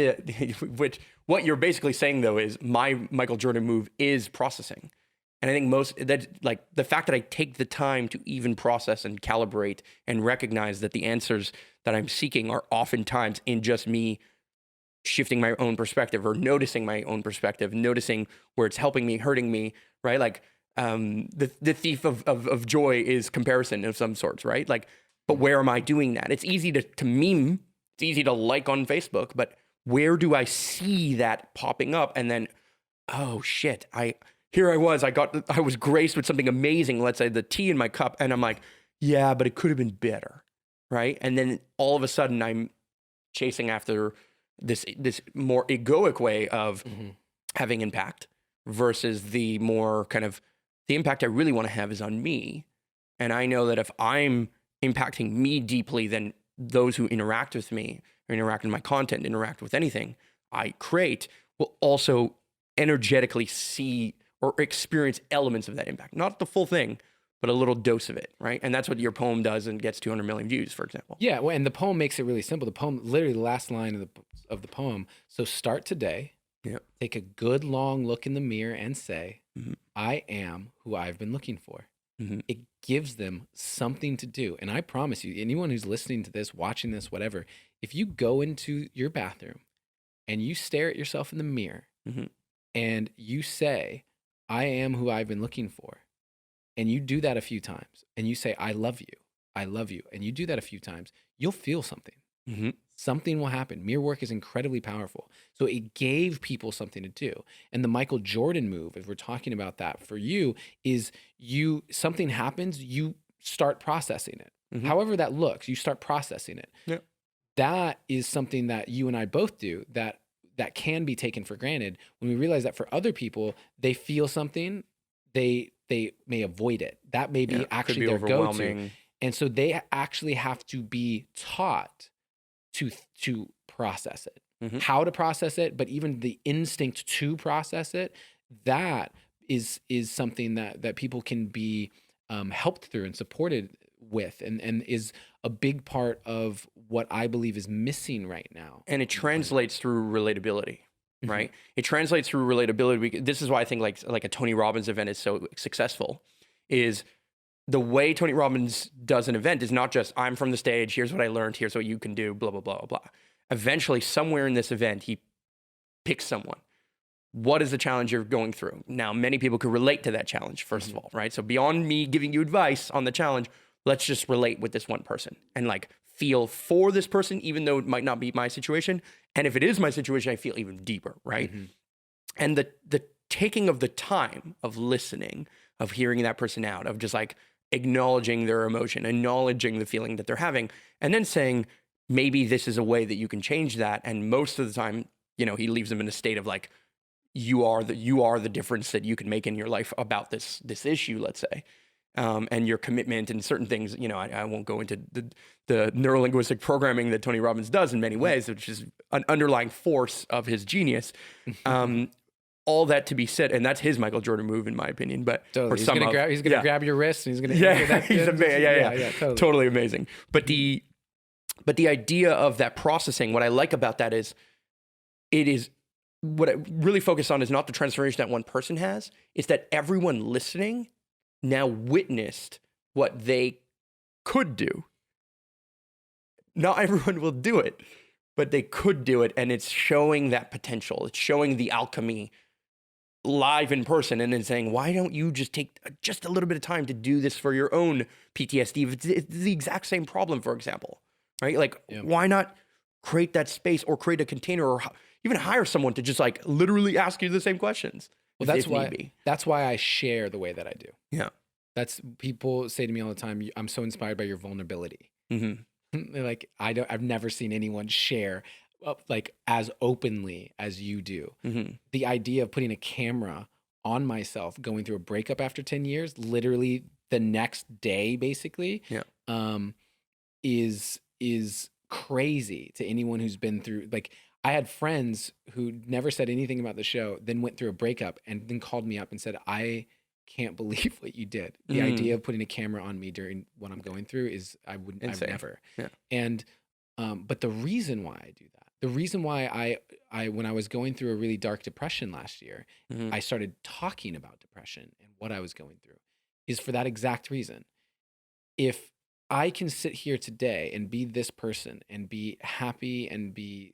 what you're basically saying, though, is my Michael Jordan move is processing. And I think the fact that I take the time to even process and calibrate and recognize that the answers that I'm seeking are oftentimes in just me shifting my own perspective, or noticing my own perspective, noticing where it's helping me, hurting me, right? Like, the thief of joy is comparison of some sorts, right? Like, but where am I doing that? It's easy to meme. It's easy to like on Facebook, but where do I see that popping up? And then, oh shit, I was graced with something amazing. Let's say the tea in my cup. And I'm like, yeah, but it could have been better. Right. And then all of a sudden I'm chasing after this more egoic way of mm-hmm. having impact, versus the more kind of the impact I really want to have is on me. And I know that if I'm impacting me deeply, then those who interact with me, or interact with my content, interact with anything I create, will also energetically see or experience elements of that impact. Not the full thing, but a little dose of it, right? And that's what your poem does and gets 200 million views, for example. Yeah, well, and the poem makes it really simple. The poem, literally the last line of the poem. So start today. Yeah. Take a good long look in the mirror and say, Mm-hmm. I am who I've been looking for. Mm-hmm. It gives them something to do. And I promise you, anyone who's listening to this, watching this, whatever, if you go into your bathroom and you stare at yourself in the mirror Mm-hmm. and you say, I am who I've been looking for, and you do that a few times, and you say, I love you, and you do that a few times, you'll feel something. Mm-hmm. Something will happen. Mirror work is incredibly powerful. So it gave people something to do. And the Michael Jordan move, if we're talking about that for you, is something happens, you start processing it. Mm-hmm. However that looks, you start processing it. Yeah. That is something that you and I both do that can be taken for granted. When we realize that for other people, they feel something, they may avoid it. That may be actually their go-to. And so they actually have to be taught to process it, mm-hmm. how to process it, but even the instinct to process it, that is something that people can be helped through and supported with, and is a big part of what I believe is missing right now. And it translates through relatability. Right. It translates through relatability. This is why I think like a Tony Robbins event is so successful, is the way Tony Robbins does an event is not just, I'm from the stage, here's what I learned, here's what you can do, blah, blah, blah, blah. Eventually, somewhere in this event, he picks someone. What is the challenge you're going through? Now, many people could relate to that challenge, first of all, right? So beyond me giving you advice on the challenge, let's just relate with this one person and like feel for this person, even though it might not be my situation. And if it is my situation, I feel even deeper, right? Mm-hmm. And the taking of the time of listening, of hearing that person out, of just like acknowledging their emotion, acknowledging the feeling that they're having, and then saying, maybe this is a way that you can change that. And most of the time, he leaves them in a state of like, you are the difference that you can make in your life about this issue, let's say. And your commitment and certain things, I won't go into the neurolinguistic programming that Tony Robbins does in many ways, which is an underlying force of his genius. All that to be said, and that's his Michael Jordan move, in my opinion. But totally. He's gonna grab your wrist, and he's gonna totally amazing. But the idea of that processing, what I like about that is, what I really focus on is not the transformation that one person has, it's that everyone listening now witnessed what they could do. Not everyone will do it, but they could do it, and it's showing that potential. It's showing the alchemy live in person, and then saying, why don't you just take just a little bit of time to do this for your own PTSD? It's the exact same problem, for example, right? Like, why not create that space or create a container or even hire someone to just like literally ask you the same questions? Well, that's why I share the way that I do. Yeah. That's, people say to me all the time, I'm so inspired by your vulnerability. Mm-hmm. Like, I've never seen anyone share like as openly as you do. Mm-hmm. The idea of putting a camera on myself going through a breakup after 10 years, literally the next day, basically, is crazy to anyone who's been through, like, I had friends who never said anything about the show, then went through a breakup and then called me up and said, I can't believe what you did. The idea of putting a camera on me during what I'm going through is, I've never. Yeah. And, but the reason why I do that, the reason why I when I was going through a really dark depression last year, I started talking about depression and what I was going through, is for that exact reason. If I can sit here today and be this person and be happy and be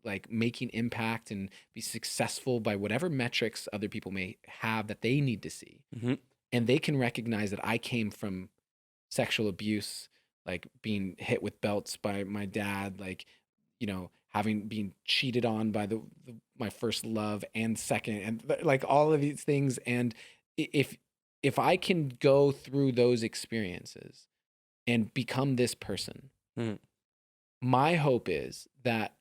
like making impact and be successful by whatever metrics other people may have that they need to see, and they can recognize that I came from sexual abuse, like being hit with belts by my dad, like, having been cheated on by my first love and second, and like all of these things. And if I can go through those experiences and become this person, my hope is that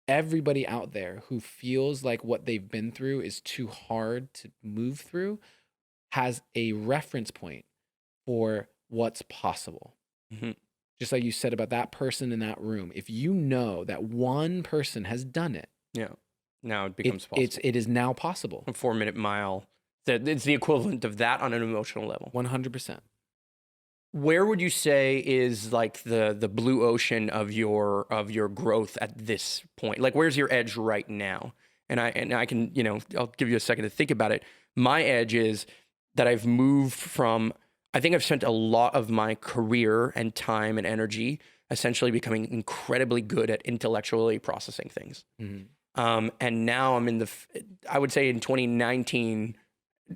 everybody out there who feels like what they've been through is too hard to move through has a reference point for what's possible. Just like you said about that person in that room. If you know that one person has done it, now it becomes possible. It is now possible. A 4-minute mile So it's the equivalent of that on an emotional level. 100%. Where would you say is like the blue ocean of your growth at this point? Like, where's your edge right now? And I can, I'll give you a second to think about it. My edge is that I've moved from, I think I've spent a lot of my career and time and energy essentially becoming incredibly good at intellectually processing things. And now I'm I would say in 2019,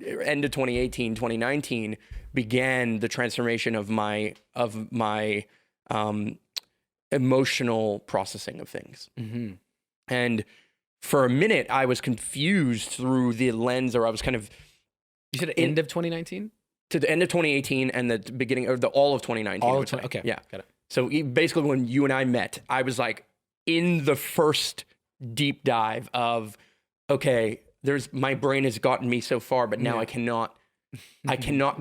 end of 2018, 2019 began the transformation of my emotional processing of things. And for a minute, I was confused through the lens, or I was kind of... You said end of 2019? To the end of 2018 and the beginning, or all of 2019. All of 20, okay. Yeah. Got it. So basically when you and I met, I was like in the first deep dive of, okay, my brain has gotten me so far, but now I cannot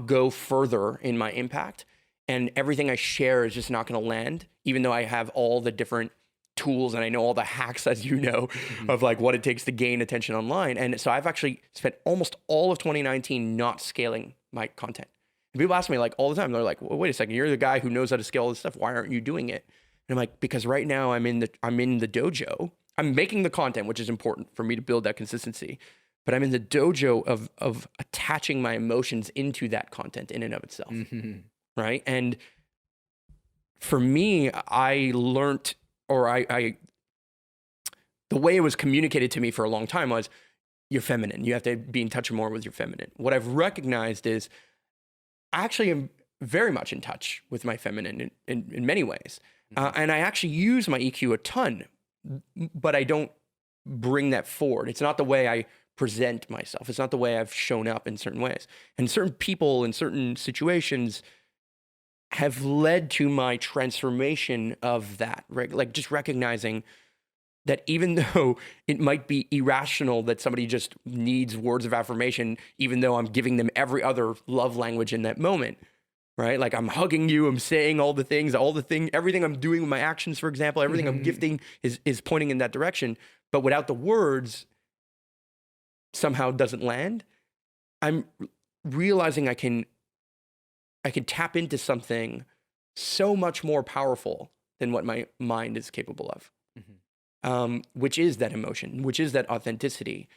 go further in my impact, and everything I share is just not going to land, even though I have all the different tools and I know all the hacks, as you know, of like what it takes to gain attention online. And so I've actually spent almost all of 2019 not scaling my content. And people ask me like all the time, they're like, well, wait a second, you're the guy who knows how to scale all this stuff. Why aren't you doing it? And I'm like, because right now I'm in the dojo. I'm making the content, which is important for me to build that consistency. But I'm in the dojo of attaching my emotions into that content in and of itself. Right. And for me, I learned, or I the way it was communicated to me for a long time was, you're feminine. You have to be in touch more with your feminine. What I've recognized is I actually am very much in touch with my feminine in many ways. And I actually use my EQ a ton, but I don't bring that forward. It's not the way I present myself. It's not the way I've shown up in certain ways. And certain people in certain situations have led to my transformation of that, right? Like just recognizing that even though it might be irrational that somebody just needs words of affirmation, even though I'm giving them every other love language in that moment, right? Like I'm hugging you, I'm saying all the things, everything I'm doing with my actions, for example, everything I'm gifting is pointing in that direction. But without the words, somehow doesn't land. I'm realizing I can tap into something so much more powerful than what my mind is capable of. Which is that emotion, which is that authenticity.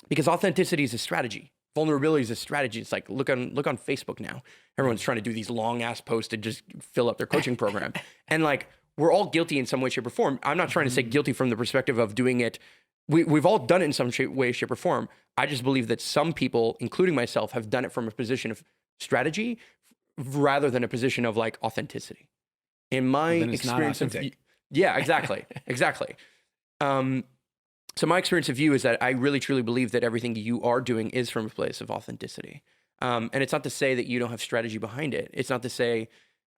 Because authenticity is a strategy. Vulnerability is a strategy. It's like, look on Facebook now. Everyone's trying to do these long ass posts to just fill up their coaching program. And like, we're all guilty in some way, shape, or form. I'm not trying to say guilty from the perspective of doing it. We've all done it in some way, shape, or form. I just believe that some people, including myself, have done it from a position of strategy rather than a position of like authenticity. In my experience of... Yeah, exactly. Exactly. So my experience of you is that I really, truly believe that everything you are doing is from a place of authenticity. And it's not to say that you don't have strategy behind it. It's not to say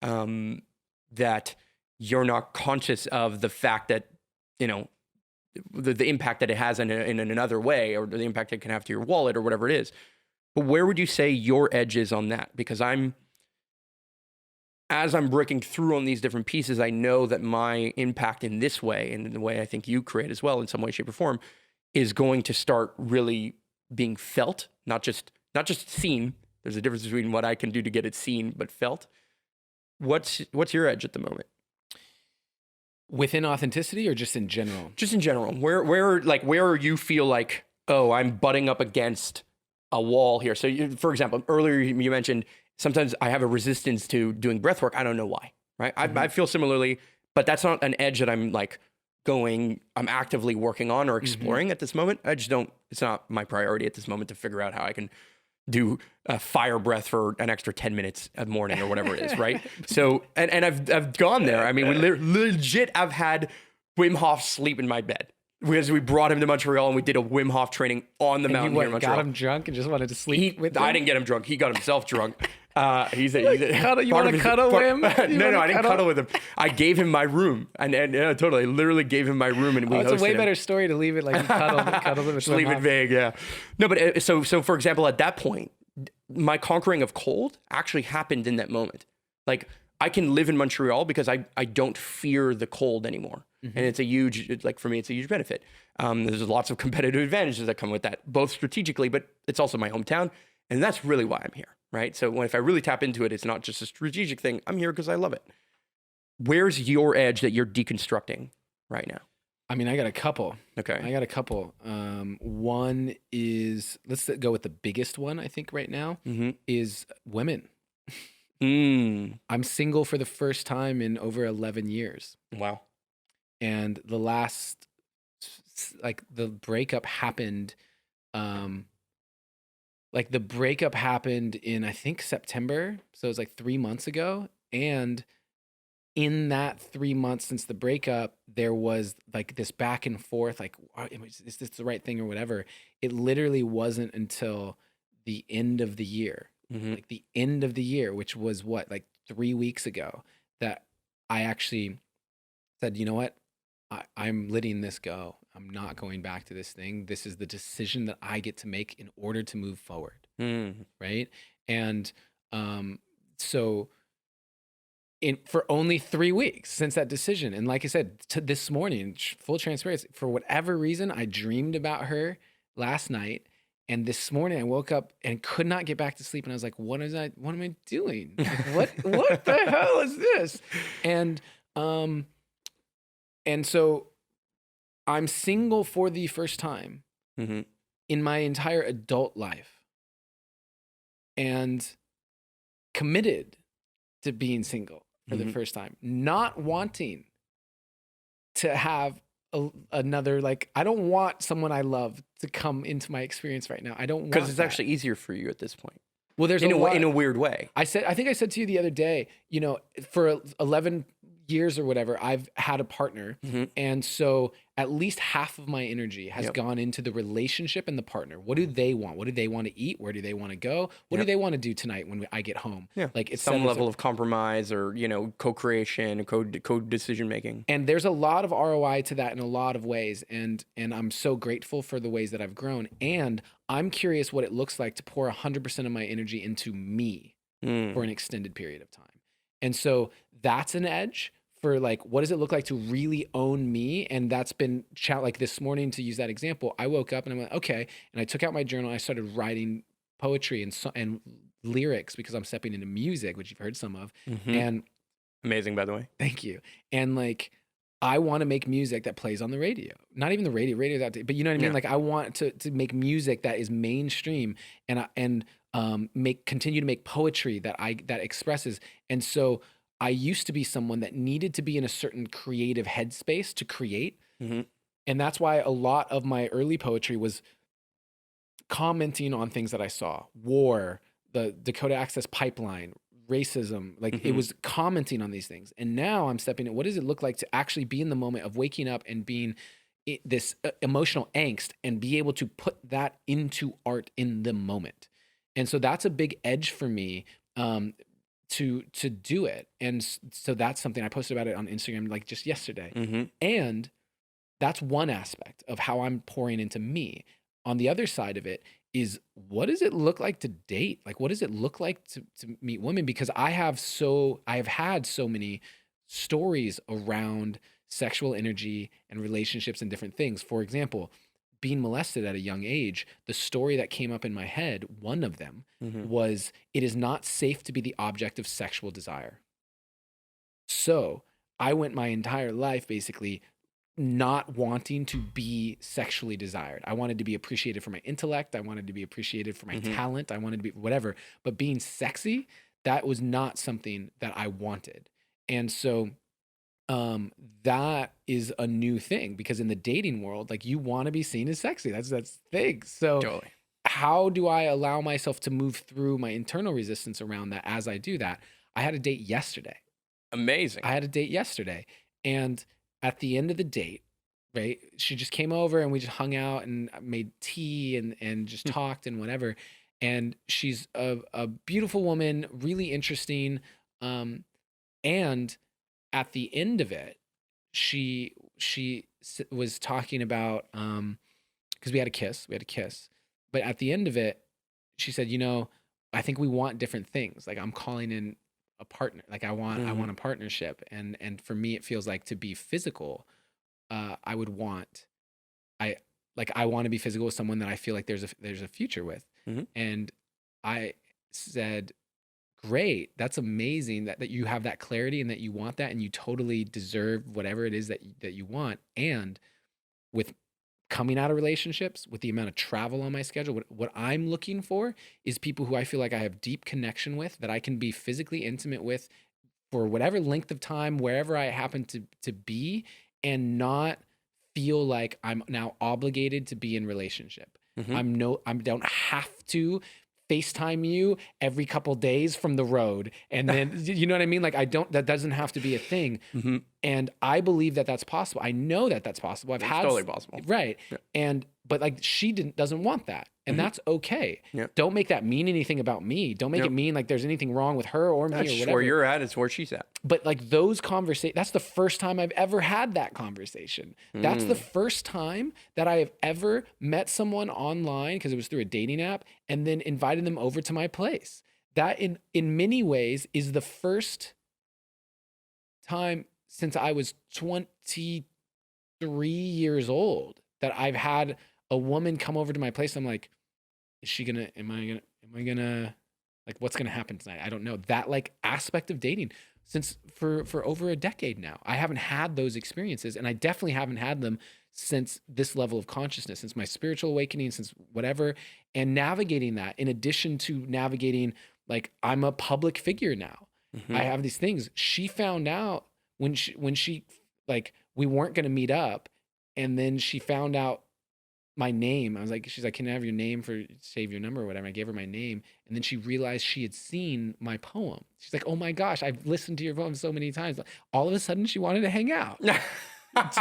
that you're not conscious of the fact that, the impact that it has in another way, or the impact it can have to your wallet or whatever it is. But where would you say your edge is on that? Because as I'm breaking through on these different pieces, I know that my impact in this way, and in the way I think you create as well in some way, shape, or form, is going to start really being felt, not just seen. There's a difference between what I can do to get it seen, but felt. What's your edge at the moment? Within authenticity or just in general? Just in general. Where you feel like, oh, I'm butting up against a wall here. So for example, earlier you mentioned sometimes I have a resistance to doing breath work. I don't know why, right? I feel similarly, but that's not an edge that I'm actively working on or exploring at this moment. It's not my priority at this moment to figure out how I can do a fire breath for an extra 10 minutes a morning or whatever it is, right? So, and I've gone there. I mean, we legit, I've had Wim Hof sleep in my bed. Because we brought him to Montreal and we did a Wim Hof training on the mountain here in Montreal. Got him drunk and just wanted to sleep with him? I didn't get him drunk. He got himself drunk. You want to cuddle with him? No, I didn't cuddle with him. I gave him my room. And totally, literally gave him my room and we hosted him. It's a way better story to leave it like you cuddled with Just leave it vague, yeah. No, but so for example, at that point, my conquering of cold actually happened in that moment. Like, I can live in Montreal because I don't fear the cold anymore. Mm-hmm. And for me, it's a huge benefit. There's lots of competitive advantages that come with that, both strategically, but it's also my hometown. And that's really why I'm here, right? So if I really tap into it, it's not just a strategic thing. I'm here because I love it. Where's your edge that you're deconstructing right now? I mean, I got a couple. Okay. I got a couple. One is, let's go with the biggest one, I think, right now, is women. I'm single for the first time in over 11 years. Wow. And the breakup happened, in, I think, September. So it was like 3 months ago. And in that 3 months since the breakup, there was like this back and forth, like, is this the right thing or whatever? It literally wasn't until the end of the year, like the end of the year, which was like 3 weeks ago, that I actually said, you know what? I'm letting this go. I'm not going back to this thing. This is the decision that I get to make in order to move forward. Right. And so for only 3 weeks since that decision. And like I said, to this morning, full transparency, for whatever reason, I dreamed about her last night. And this morning I woke up and could not get back to sleep. And I was like, what am I doing? Like, what the hell is this? And so I'm single for the first time in my entire adult life, and committed to being single for the first time, not wanting to have another, like, I don't want someone I love to come into my experience right now. I don't want, because it's actually easier for you at this point. Well, there's in a weird way. I think I said to you the other day, for 11 years or whatever, I've had a partner. And so at least half of my energy has gone into the relationship and the partner. What do they want? What do they want to eat? Where do they want to go? What do they want to do tonight when I get home? Like, it's some level of compromise or, co-creation, co-decision making. And there's a lot of ROI to that in a lot of ways. And I'm so grateful for the ways that I've grown. And I'm curious what it looks like to pour 100% of my energy into me for an extended period of time. And so that's an edge for, like, what does it look like to really own me? And that's been like this morning, to use that example, I woke up and I'm like, okay. And I took out my journal and I started writing poetry and lyrics, because I'm stepping into music, which you've heard some of. And amazing, by the way. Thank you. And like, I want to make music that plays on the radio, not even the radio that, but you know what I mean? Like, I want to make music that is mainstream and continue to make poetry that expresses. And so I used to be someone that needed to be in a certain creative headspace to create. And that's why a lot of my early poetry was commenting on things that I saw: war, the Dakota Access Pipeline, racism. Like, it was commenting on these things. And now I'm stepping in. What does it look like to actually be in the moment of waking up and being this emotional angst and be able to put that into art in the moment? And so that's a big edge for me. To do it. And so that's something I posted about it on Instagram, like, just yesterday. And that's one aspect of how I'm pouring into me. On the other side of it is, what does it look like to date? Like, what does it look like to meet women? Because I have had so many stories around sexual energy and relationships and different things. For example, being molested at a young age, the story that came up in my head, one of them was, it is not safe to be the object of sexual desire. So I went my entire life basically not wanting to be sexually desired. I wanted to be appreciated for my intellect. I wanted to be appreciated for my talent. I wanted to be whatever, but being sexy, that was not something that I wanted. And so that is a new thing, because in the dating world, like, you want to be seen as sexy. That's big. So Totally. How do I allow myself to move through my internal resistance around that as I do that? I had a date yesterday. Amazing. I had a date yesterday. And at the end of the date, right, she just came over and we just hung out and made tea and just talked and whatever. And she's a beautiful woman, really interesting. And at the end of it, she was talking about, because we had a kiss, but at the end of it, she said, I think we want different things. Like, I'm calling in a partner. Like I want a partnership. And for me, it feels like to be physical, I would want, I want to be physical with someone that I feel like there's a future with. And I said, great, that's amazing that you have that clarity and that you want that and you totally deserve whatever it is that you want. And with coming out of relationships, with the amount of travel on my schedule, what I'm looking for is people who I feel like I have deep connection with, that I can be physically intimate with for whatever length of time, wherever I happen to be, and not feel like I'm now obligated to be in relationship. I don't have to FaceTime you every couple days from the road. And then, you know what I mean? Like that doesn't have to be a thing. And I believe that that's possible. I know that that's possible. It's totally possible. Right. Yeah. But like she doesn't want that. And that's okay. Don't make that mean anything about me. Don't make it mean like there's anything wrong with her or me or whatever. Where you're at, it's where she's at. But like those conversations, that's the first time I've ever had that conversation. That's the first time that I have ever met someone online, because it was through a dating app, and then invited them over to my place. That in many ways is the first time since I was 23 years old that I've had a woman come over to my place. I'm like, am I gonna, like, what's gonna happen tonight? I don't know. That like aspect of dating since for over a decade now, I haven't had those experiences, and I definitely haven't had them since this level of consciousness, since my spiritual awakening, since whatever, and navigating that in addition to navigating, like, I'm a public figure now. I have these things. She found out when she like, we weren't going to meet up, and then she found out my name. She's like, can I have your name for save your number or whatever? I gave her my name. And then she realized she had seen my poem. She's like, oh my gosh, I've listened to your poem so many times. All of a sudden she wanted to hang out. Do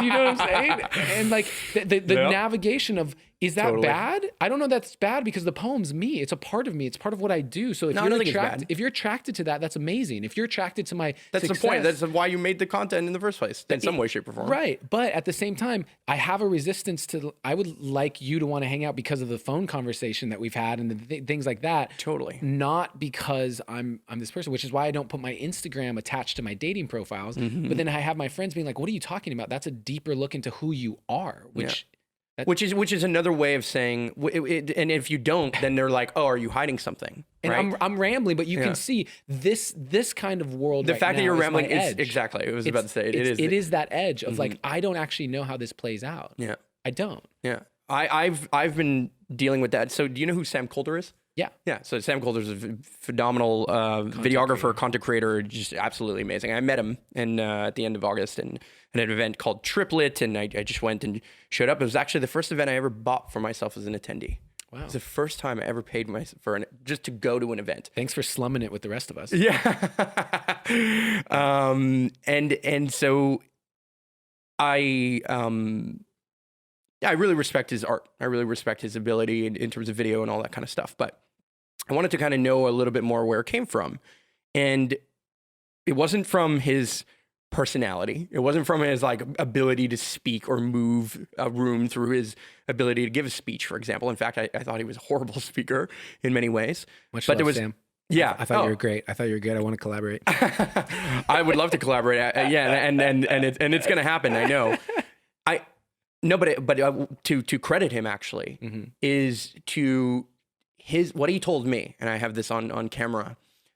you know what I'm saying? And like the navigation of, is that bad? I don't know that's bad, because the poem's me. It's a part of me. It's part of what I do. So if you're attracted to that, that's amazing. If you're attracted to my That's success, the point. That's why you made the content in the first place, in some way, shape, or form. Right. But at the same time, I have a resistance to, I would like you to want to hang out because of the phone conversation that we've had and the things like that. Totally. Not because I'm this person, which is why I don't put my Instagram attached to my dating profiles. But then I have my friends being like, what are you talking about? That's a deeper look into who you are, which is another way of saying, and if you don't, then they're like, oh, are you hiding something? And right? I'm rambling, but you can see this kind of world. The fact that you're rambling is exactly. I was about to say it is that edge of like, I don't actually know how this plays out. Yeah, I don't. Yeah, I've been dealing with that. So do you know who Sam Coulter is? Yeah. Yeah. So Sam Coulter's a phenomenal videographer, content creator, just absolutely amazing. I met him at the end of August at an event called Triplet, and I just went and showed up. It was actually the first event I ever bought for myself as an attendee. Wow. It was the first time I ever paid just to go to an event. Thanks for slumming it with the rest of us. Yeah. And so I really respect his art. I really respect his ability in terms of video and all that kind of stuff. But I wanted to kind of know a little bit more where it came from. And it wasn't from his personality. It wasn't from his like ability to speak or move a room through his ability to give a speech, for example. In fact, I thought he was a horrible speaker in many ways. Much love, Sam. Yeah, I thought you were great. I thought you were good. I want to collaborate. I would love to collaborate. Yeah, and it's going to happen. I know. But to credit him actually is to what he told me, and I have this on camera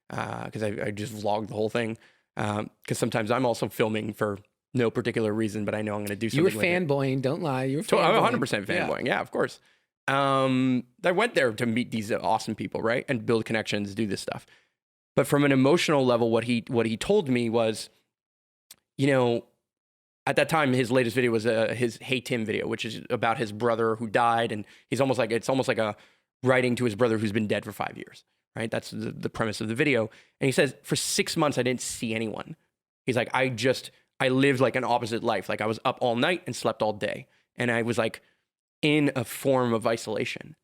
because I just vlogged the whole thing. Because sometimes I'm also filming for no particular reason, but I know I'm going to do something. You were fanboying, don't lie. You were fanboying. I'm 100% fanboying. Yeah, of course. I went there to meet these awesome people, right, and build connections, do this stuff. But from an emotional level, what he told me was, you know, at that time, his latest video was his Hey Tim video, which is about his brother who died, and it's almost like a writing to his brother who's been dead for 5 years. Right? That's the premise of the video. And he says, for 6 months, I didn't see anyone. He's like, I lived like an opposite life. Like I was up all night and slept all day. And I was like in a form of isolation.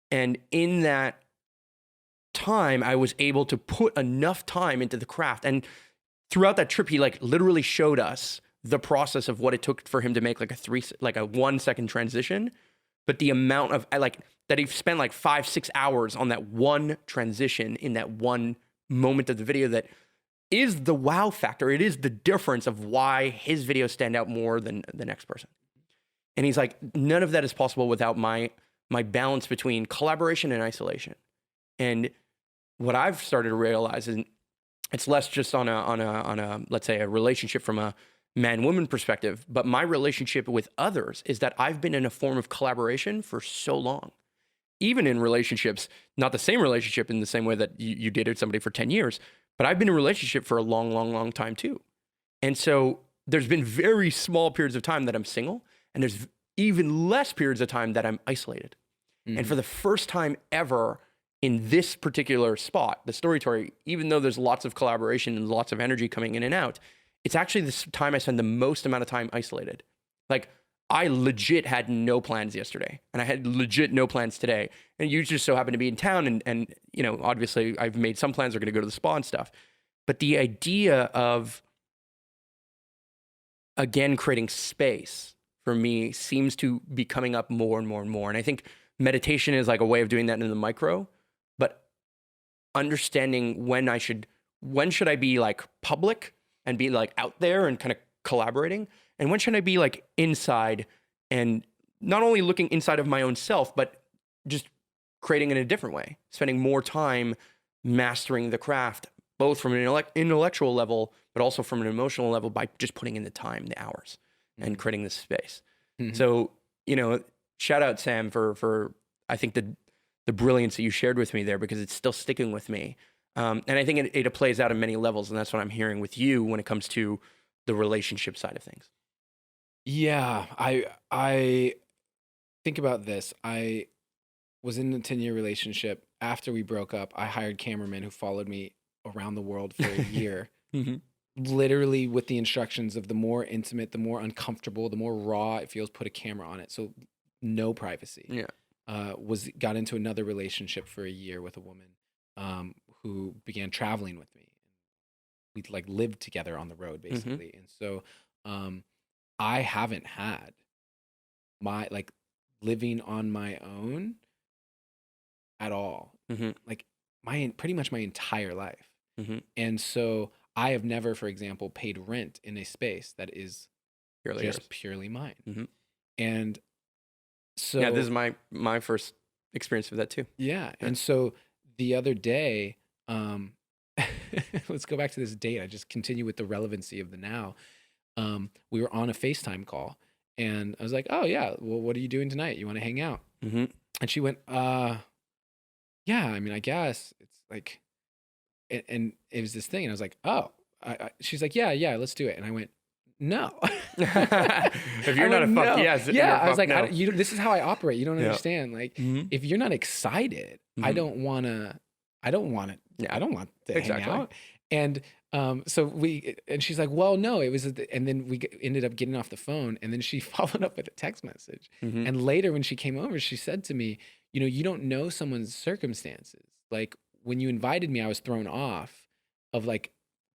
And in that time, I was able to put enough time into the craft. And throughout that trip, he like literally showed us the process of what it took for him to make like a 1 second transition. But the amount of that he spent like 5-6 hours on that one transition in that one moment of the video that is the wow factor. It is the difference of why his videos stand out more than the next person. And he's like, none of that is possible without my balance between collaboration and isolation. And what I've started to realize is it's less just on a let's say a relationship from a man-woman perspective, but my relationship with others is that I've been in a form of collaboration for so long. Even in relationships, not the same relationship in the same way that you dated somebody for 10 years, but I've been in a relationship for a long, long, long time too. And so there's been very small periods of time that I'm single, and there's even less periods of time that I'm isolated. Mm-hmm. And for the first time ever in this particular spot, the Storytory, even though there's lots of collaboration and lots of energy coming in and out, it's actually this time I spend the most amount of time isolated. Like, I legit had no plans yesterday, and I had legit no plans today. And you just so happen to be in town, and you know, obviously I've made some plans. We're going to go to the spa and stuff. But the idea of, again, creating space for me seems to be coming up more and more and more. And I think meditation is like a way of doing that in the micro, but understanding when should I be like public and be like out there and kind of collaborating, and when should I be like inside and not only looking inside of my own self, but just creating in a different way, spending more time mastering the craft, both from an intellectual level, but also from an emotional level by just putting in the time, the hours, and creating this space. Mm-hmm. So, you know, shout out Sam for I think the brilliance that you shared with me there, because it's still sticking with me. And I think it plays out in many levels, and that's what I'm hearing with you when it comes to the relationship side of things. Yeah, I think about this. I was in a 10-year relationship. After we broke up, I hired cameramen who followed me around the world for a year, mm-hmm. literally with the instructions of the more intimate, the more uncomfortable, the more raw it feels, put a camera on it. So no privacy. Yeah. Got into another relationship for a year with a woman who began traveling with me. We like lived together on the road basically. Mm-hmm. And so I haven't had my like living on my own at all. Mm-hmm. Like pretty much my entire life. Mm-hmm. And so I have never, for example, paid rent in a space that is purely mine. Mm-hmm. And so yeah, this is my first experience with that too. Yeah. And so the other day, let's go back to this date. I just continue with the relevancy of the now. We were on a FaceTime call, and I was like, oh yeah, well, what are you doing tonight? You want to hang out? Mm-hmm. And she went, yeah, I mean, I guess. It's like, and it was this thing, and I was like, oh, she's like, yeah, let's do it. And I went, no. If you're not a fuck, no. Yes. Yeah, I was like, no. This is how I operate. You don't understand. Like, mm-hmm. if you're not excited, mm-hmm. I don't want to exactly. hang out. And so she's like, well, no, it was, and then we ended up getting off the phone, and then she followed up with a text message. Mm-hmm. And later when she came over, she said to me, you know, you don't know someone's circumstances. Like, when you invited me, I was thrown off of like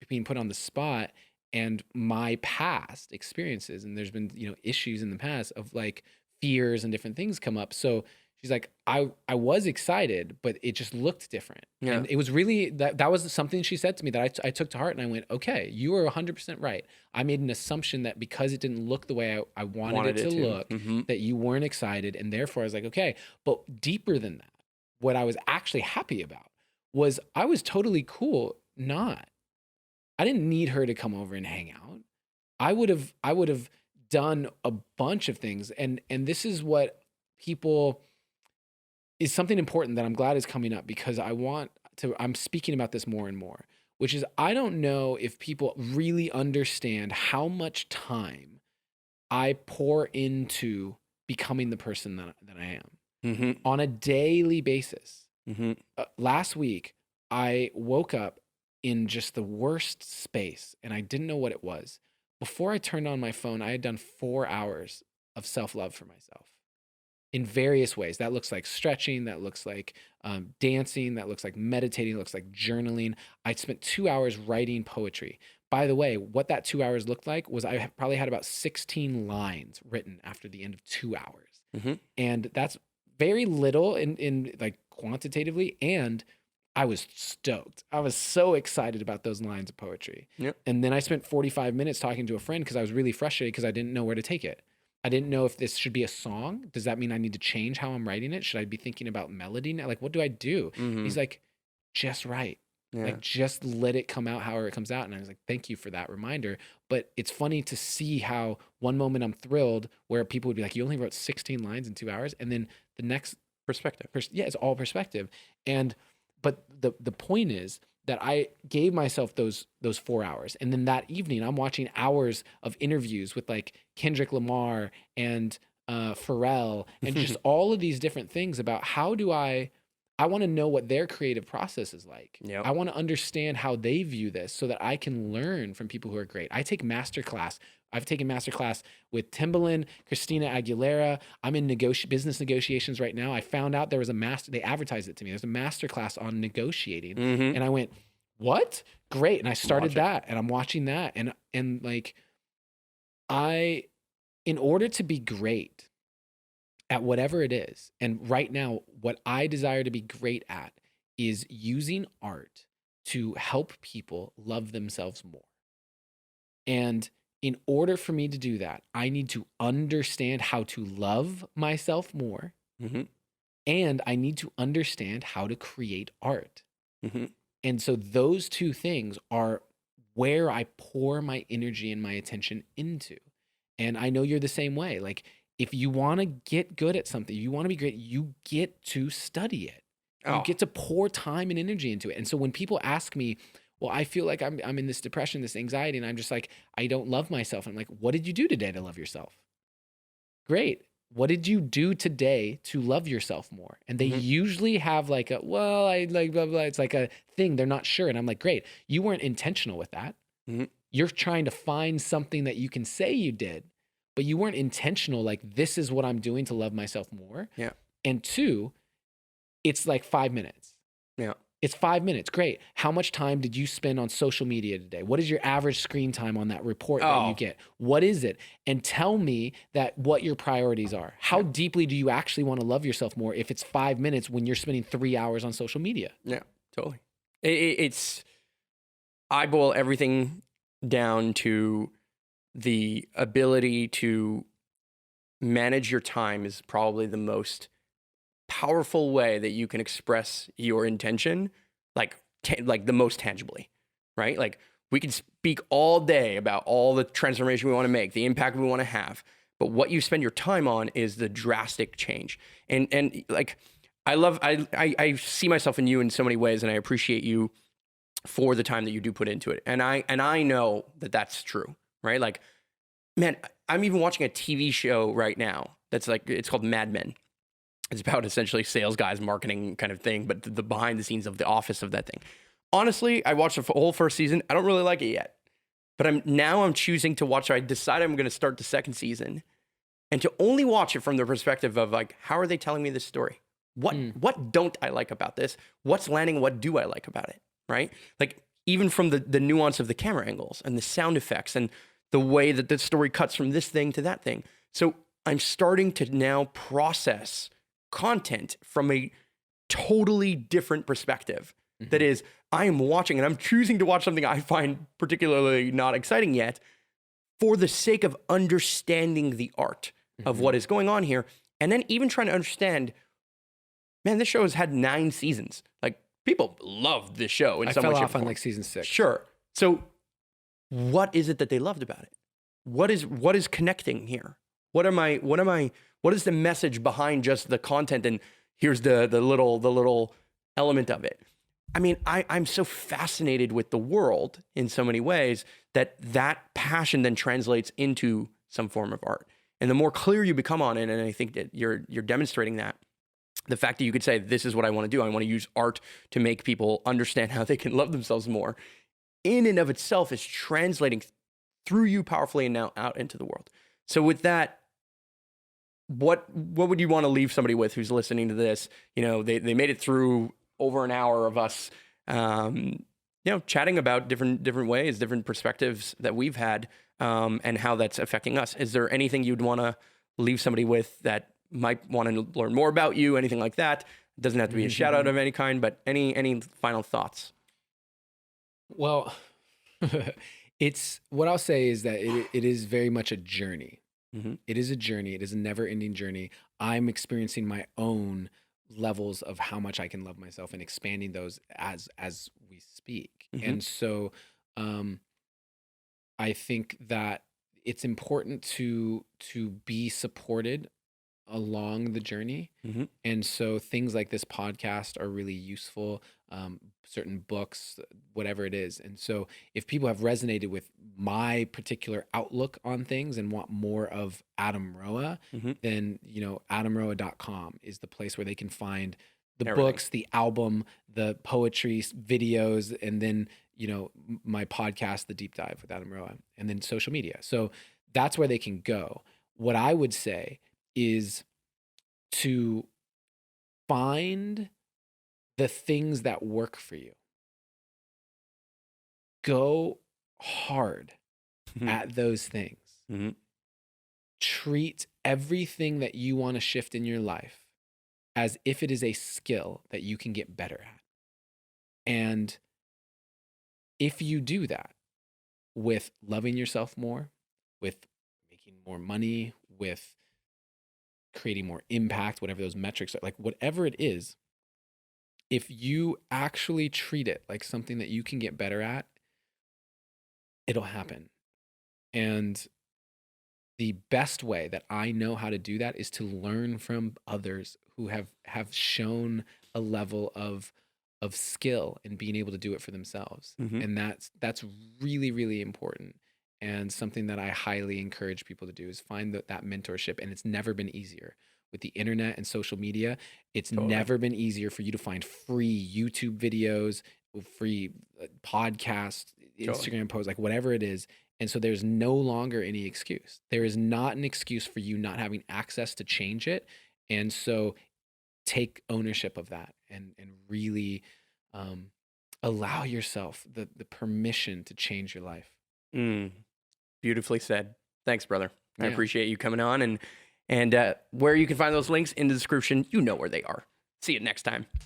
being put on the spot and my past experiences. And there's been, you know, issues in the past of like fears and different things come up. So she's like, I was excited, but it just looked different. Yeah. And it was really, that was something she said to me that I took to heart, and I went, okay, you are 100% right. I made an assumption that because it didn't look the way I wanted it to look, mm-hmm. that you weren't excited. And therefore I was like, okay, but deeper than that, what I was actually happy about was I was totally cool I didn't need her to come over and hang out. I would have done a bunch of things. And this is what people is something important that I'm glad is coming up, because I'm speaking about this more and more, which is I don't know if people really understand how much time I pour into becoming the person that I am mm-hmm. on a daily basis. Mm-hmm. Last week, I woke up in just the worst space, and I didn't know what it was. Before I turned on my phone, I had done 4 hours of self-love for myself in various ways. That looks like stretching, that looks like dancing, that looks like meditating, that looks like journaling. I spent 2 hours writing poetry. By the way, what that 2 hours looked like was I probably had about 16 lines written after the end of 2 hours. Mm-hmm. And that's very little in like quantitatively, and I was stoked. I was so excited about those lines of poetry. Yep. And then I spent 45 minutes talking to a friend because I was really frustrated because I didn't know where to take it. I didn't know if this should be a song. Does that mean I need to change how I'm writing it? Should I be thinking about melody now? Like, what do I do? He's like, just write. Yeah. Like, just let it come out however it comes out. And I was like, thank you for that reminder. But it's funny to see how one moment I'm thrilled where people would be like, you only wrote 16 lines in 2 hours. And then the next Perspective. yeah, it's all perspective. But the point is that I gave myself those 4 hours. And then that evening I'm watching hours of interviews with like Kendrick Lamar and Pharrell and just all of these different things about how do I want to know what their creative process is like. Yep. I want to understand how they view this so that I can learn from people who are great. I take masterclass. I've taken masterclass with Timbaland, Christina Aguilera. I'm in business negotiations right now. I found out there was they advertised it to me. There's a masterclass on negotiating. And I went, what? Great. And I started that and I'm watching that. And like, in order to be great at whatever it is, and right now, what I desire to be great at is using art to help people love themselves more. And in order for me to do that, I need to understand how to love myself more. And I need to understand how to create art. And so those two things are where I pour my energy and my attention into. And I know you're the same way. Like, if you want to get good at something, you want to be great, you get to study it. You get to pour time and energy into it. And so when people ask me, well, I feel like I'm in this depression, this anxiety, and I'm just like, I don't love myself. I'm like, what did you do today to love yourself? Great. What did you do today to love yourself more? And they usually have like well, I like blah, blah. It's like a thing. They're not sure. And I'm like, great. You weren't intentional with that. You're trying to find something that you can say you did, but you weren't intentional. Like, this is what I'm doing to love myself more. Yeah. And two, it's like 5 minutes. Yeah. It's 5 minutes. Great. How much time did you spend on social media today? What is your average screen time on that report that you get? What is it? And tell me what your priorities are. How deeply do you actually want to love yourself more if it's 5 minutes when you're spending 3 hours on social media? Yeah, totally. I boil everything down to the ability to manage your time is probably the most powerful way that you can express your intention, like the most tangibly, right? Like, we can speak all day about all the transformation we want to make, the impact we want to have, but what you spend your time on is the drastic change. And like, I see myself in you in so many ways, and I appreciate you for the time that you do put into it. And I know that that's true, right? Like, man, I'm even watching a TV show right now that's like, it's called Mad Men. It's about essentially sales guys, marketing kind of thing, but the behind the scenes of the office of that thing. Honestly, I watched the whole first season. I don't really like it yet, but I'm choosing to watch. I decided I'm going to start the second season and to only watch it from the perspective of like, how are they telling me this story? What don't I like about this? What's landing? What do I like about it? Right? Like, even from the nuance of the camera angles and the sound effects and the way that the story cuts from this thing to that thing. So I'm starting to now process content from a totally different perspective. That is, I am watching and I'm choosing to watch something I find particularly not exciting yet for the sake of understanding the art of what is going on here. And then even trying to understand, man, this show has had 9 seasons. Like, people love this show in some way. I fell off on like season 6. Sure. So what is it that they loved about it? What is connecting here? What is the message behind just the content? And here's the little element of it. I mean, I'm so fascinated with the world in so many ways that passion then translates into some form of art. And the more clear you become on it, and I think that you're demonstrating that, the fact that you could say, this is what I want to do. I want to use art to make people understand how they can love themselves more, in and of itself is translating through you powerfully and now out into the world. So with that, what would you want to leave somebody with who's listening to this? You know, they made it through over an hour of us, chatting about different ways, different perspectives that we've had, and how that's affecting us. Is there anything you'd want to leave somebody with that might want to learn more about you, anything like that Doesn't have to be a shout out of any kind, but any final thoughts? Well, it's what I'll say is that it is very much a journey. It is a journey. It is a never ending journey. I'm experiencing my own levels of how much I can love myself and expanding those as we speak. And so I think that it's important to be supported along the journey. And so things like this podcast are really useful, certain books, whatever it is. And so if people have resonated with my particular outlook on things and want more of Adam Roa, then, adamroa.com is the place where they can find the books, the album, the poetry, videos, and then, my podcast, The Deep Dive with Adam Roa, and then social media. So that's where they can go. What I would say is to find the things that work for you. Go hard at those things. Treat everything that you want to shift in your life as if it is a skill that you can get better at. And if you do that with loving yourself more, with making more money, with creating more impact, whatever those metrics are, like whatever it is, if you actually treat it like something that you can get better at, it'll happen. And the best way that I know how to do that is to learn from others who have shown a level of skill in being able to do it for themselves. And that's really, really important. And something that I highly encourage people to do is find that mentorship. And it's never been easier with the internet and social media. It's never been easier for you to find free YouTube videos, free podcasts, Instagram posts, like whatever it is. And so there's no longer any excuse. There is not an excuse for you not having access to change it. And so take ownership of that and really allow yourself the permission to change your life. Beautifully said. Thanks, brother. I appreciate you coming on, and where you can find those links in the description, you know where they are. See you next time.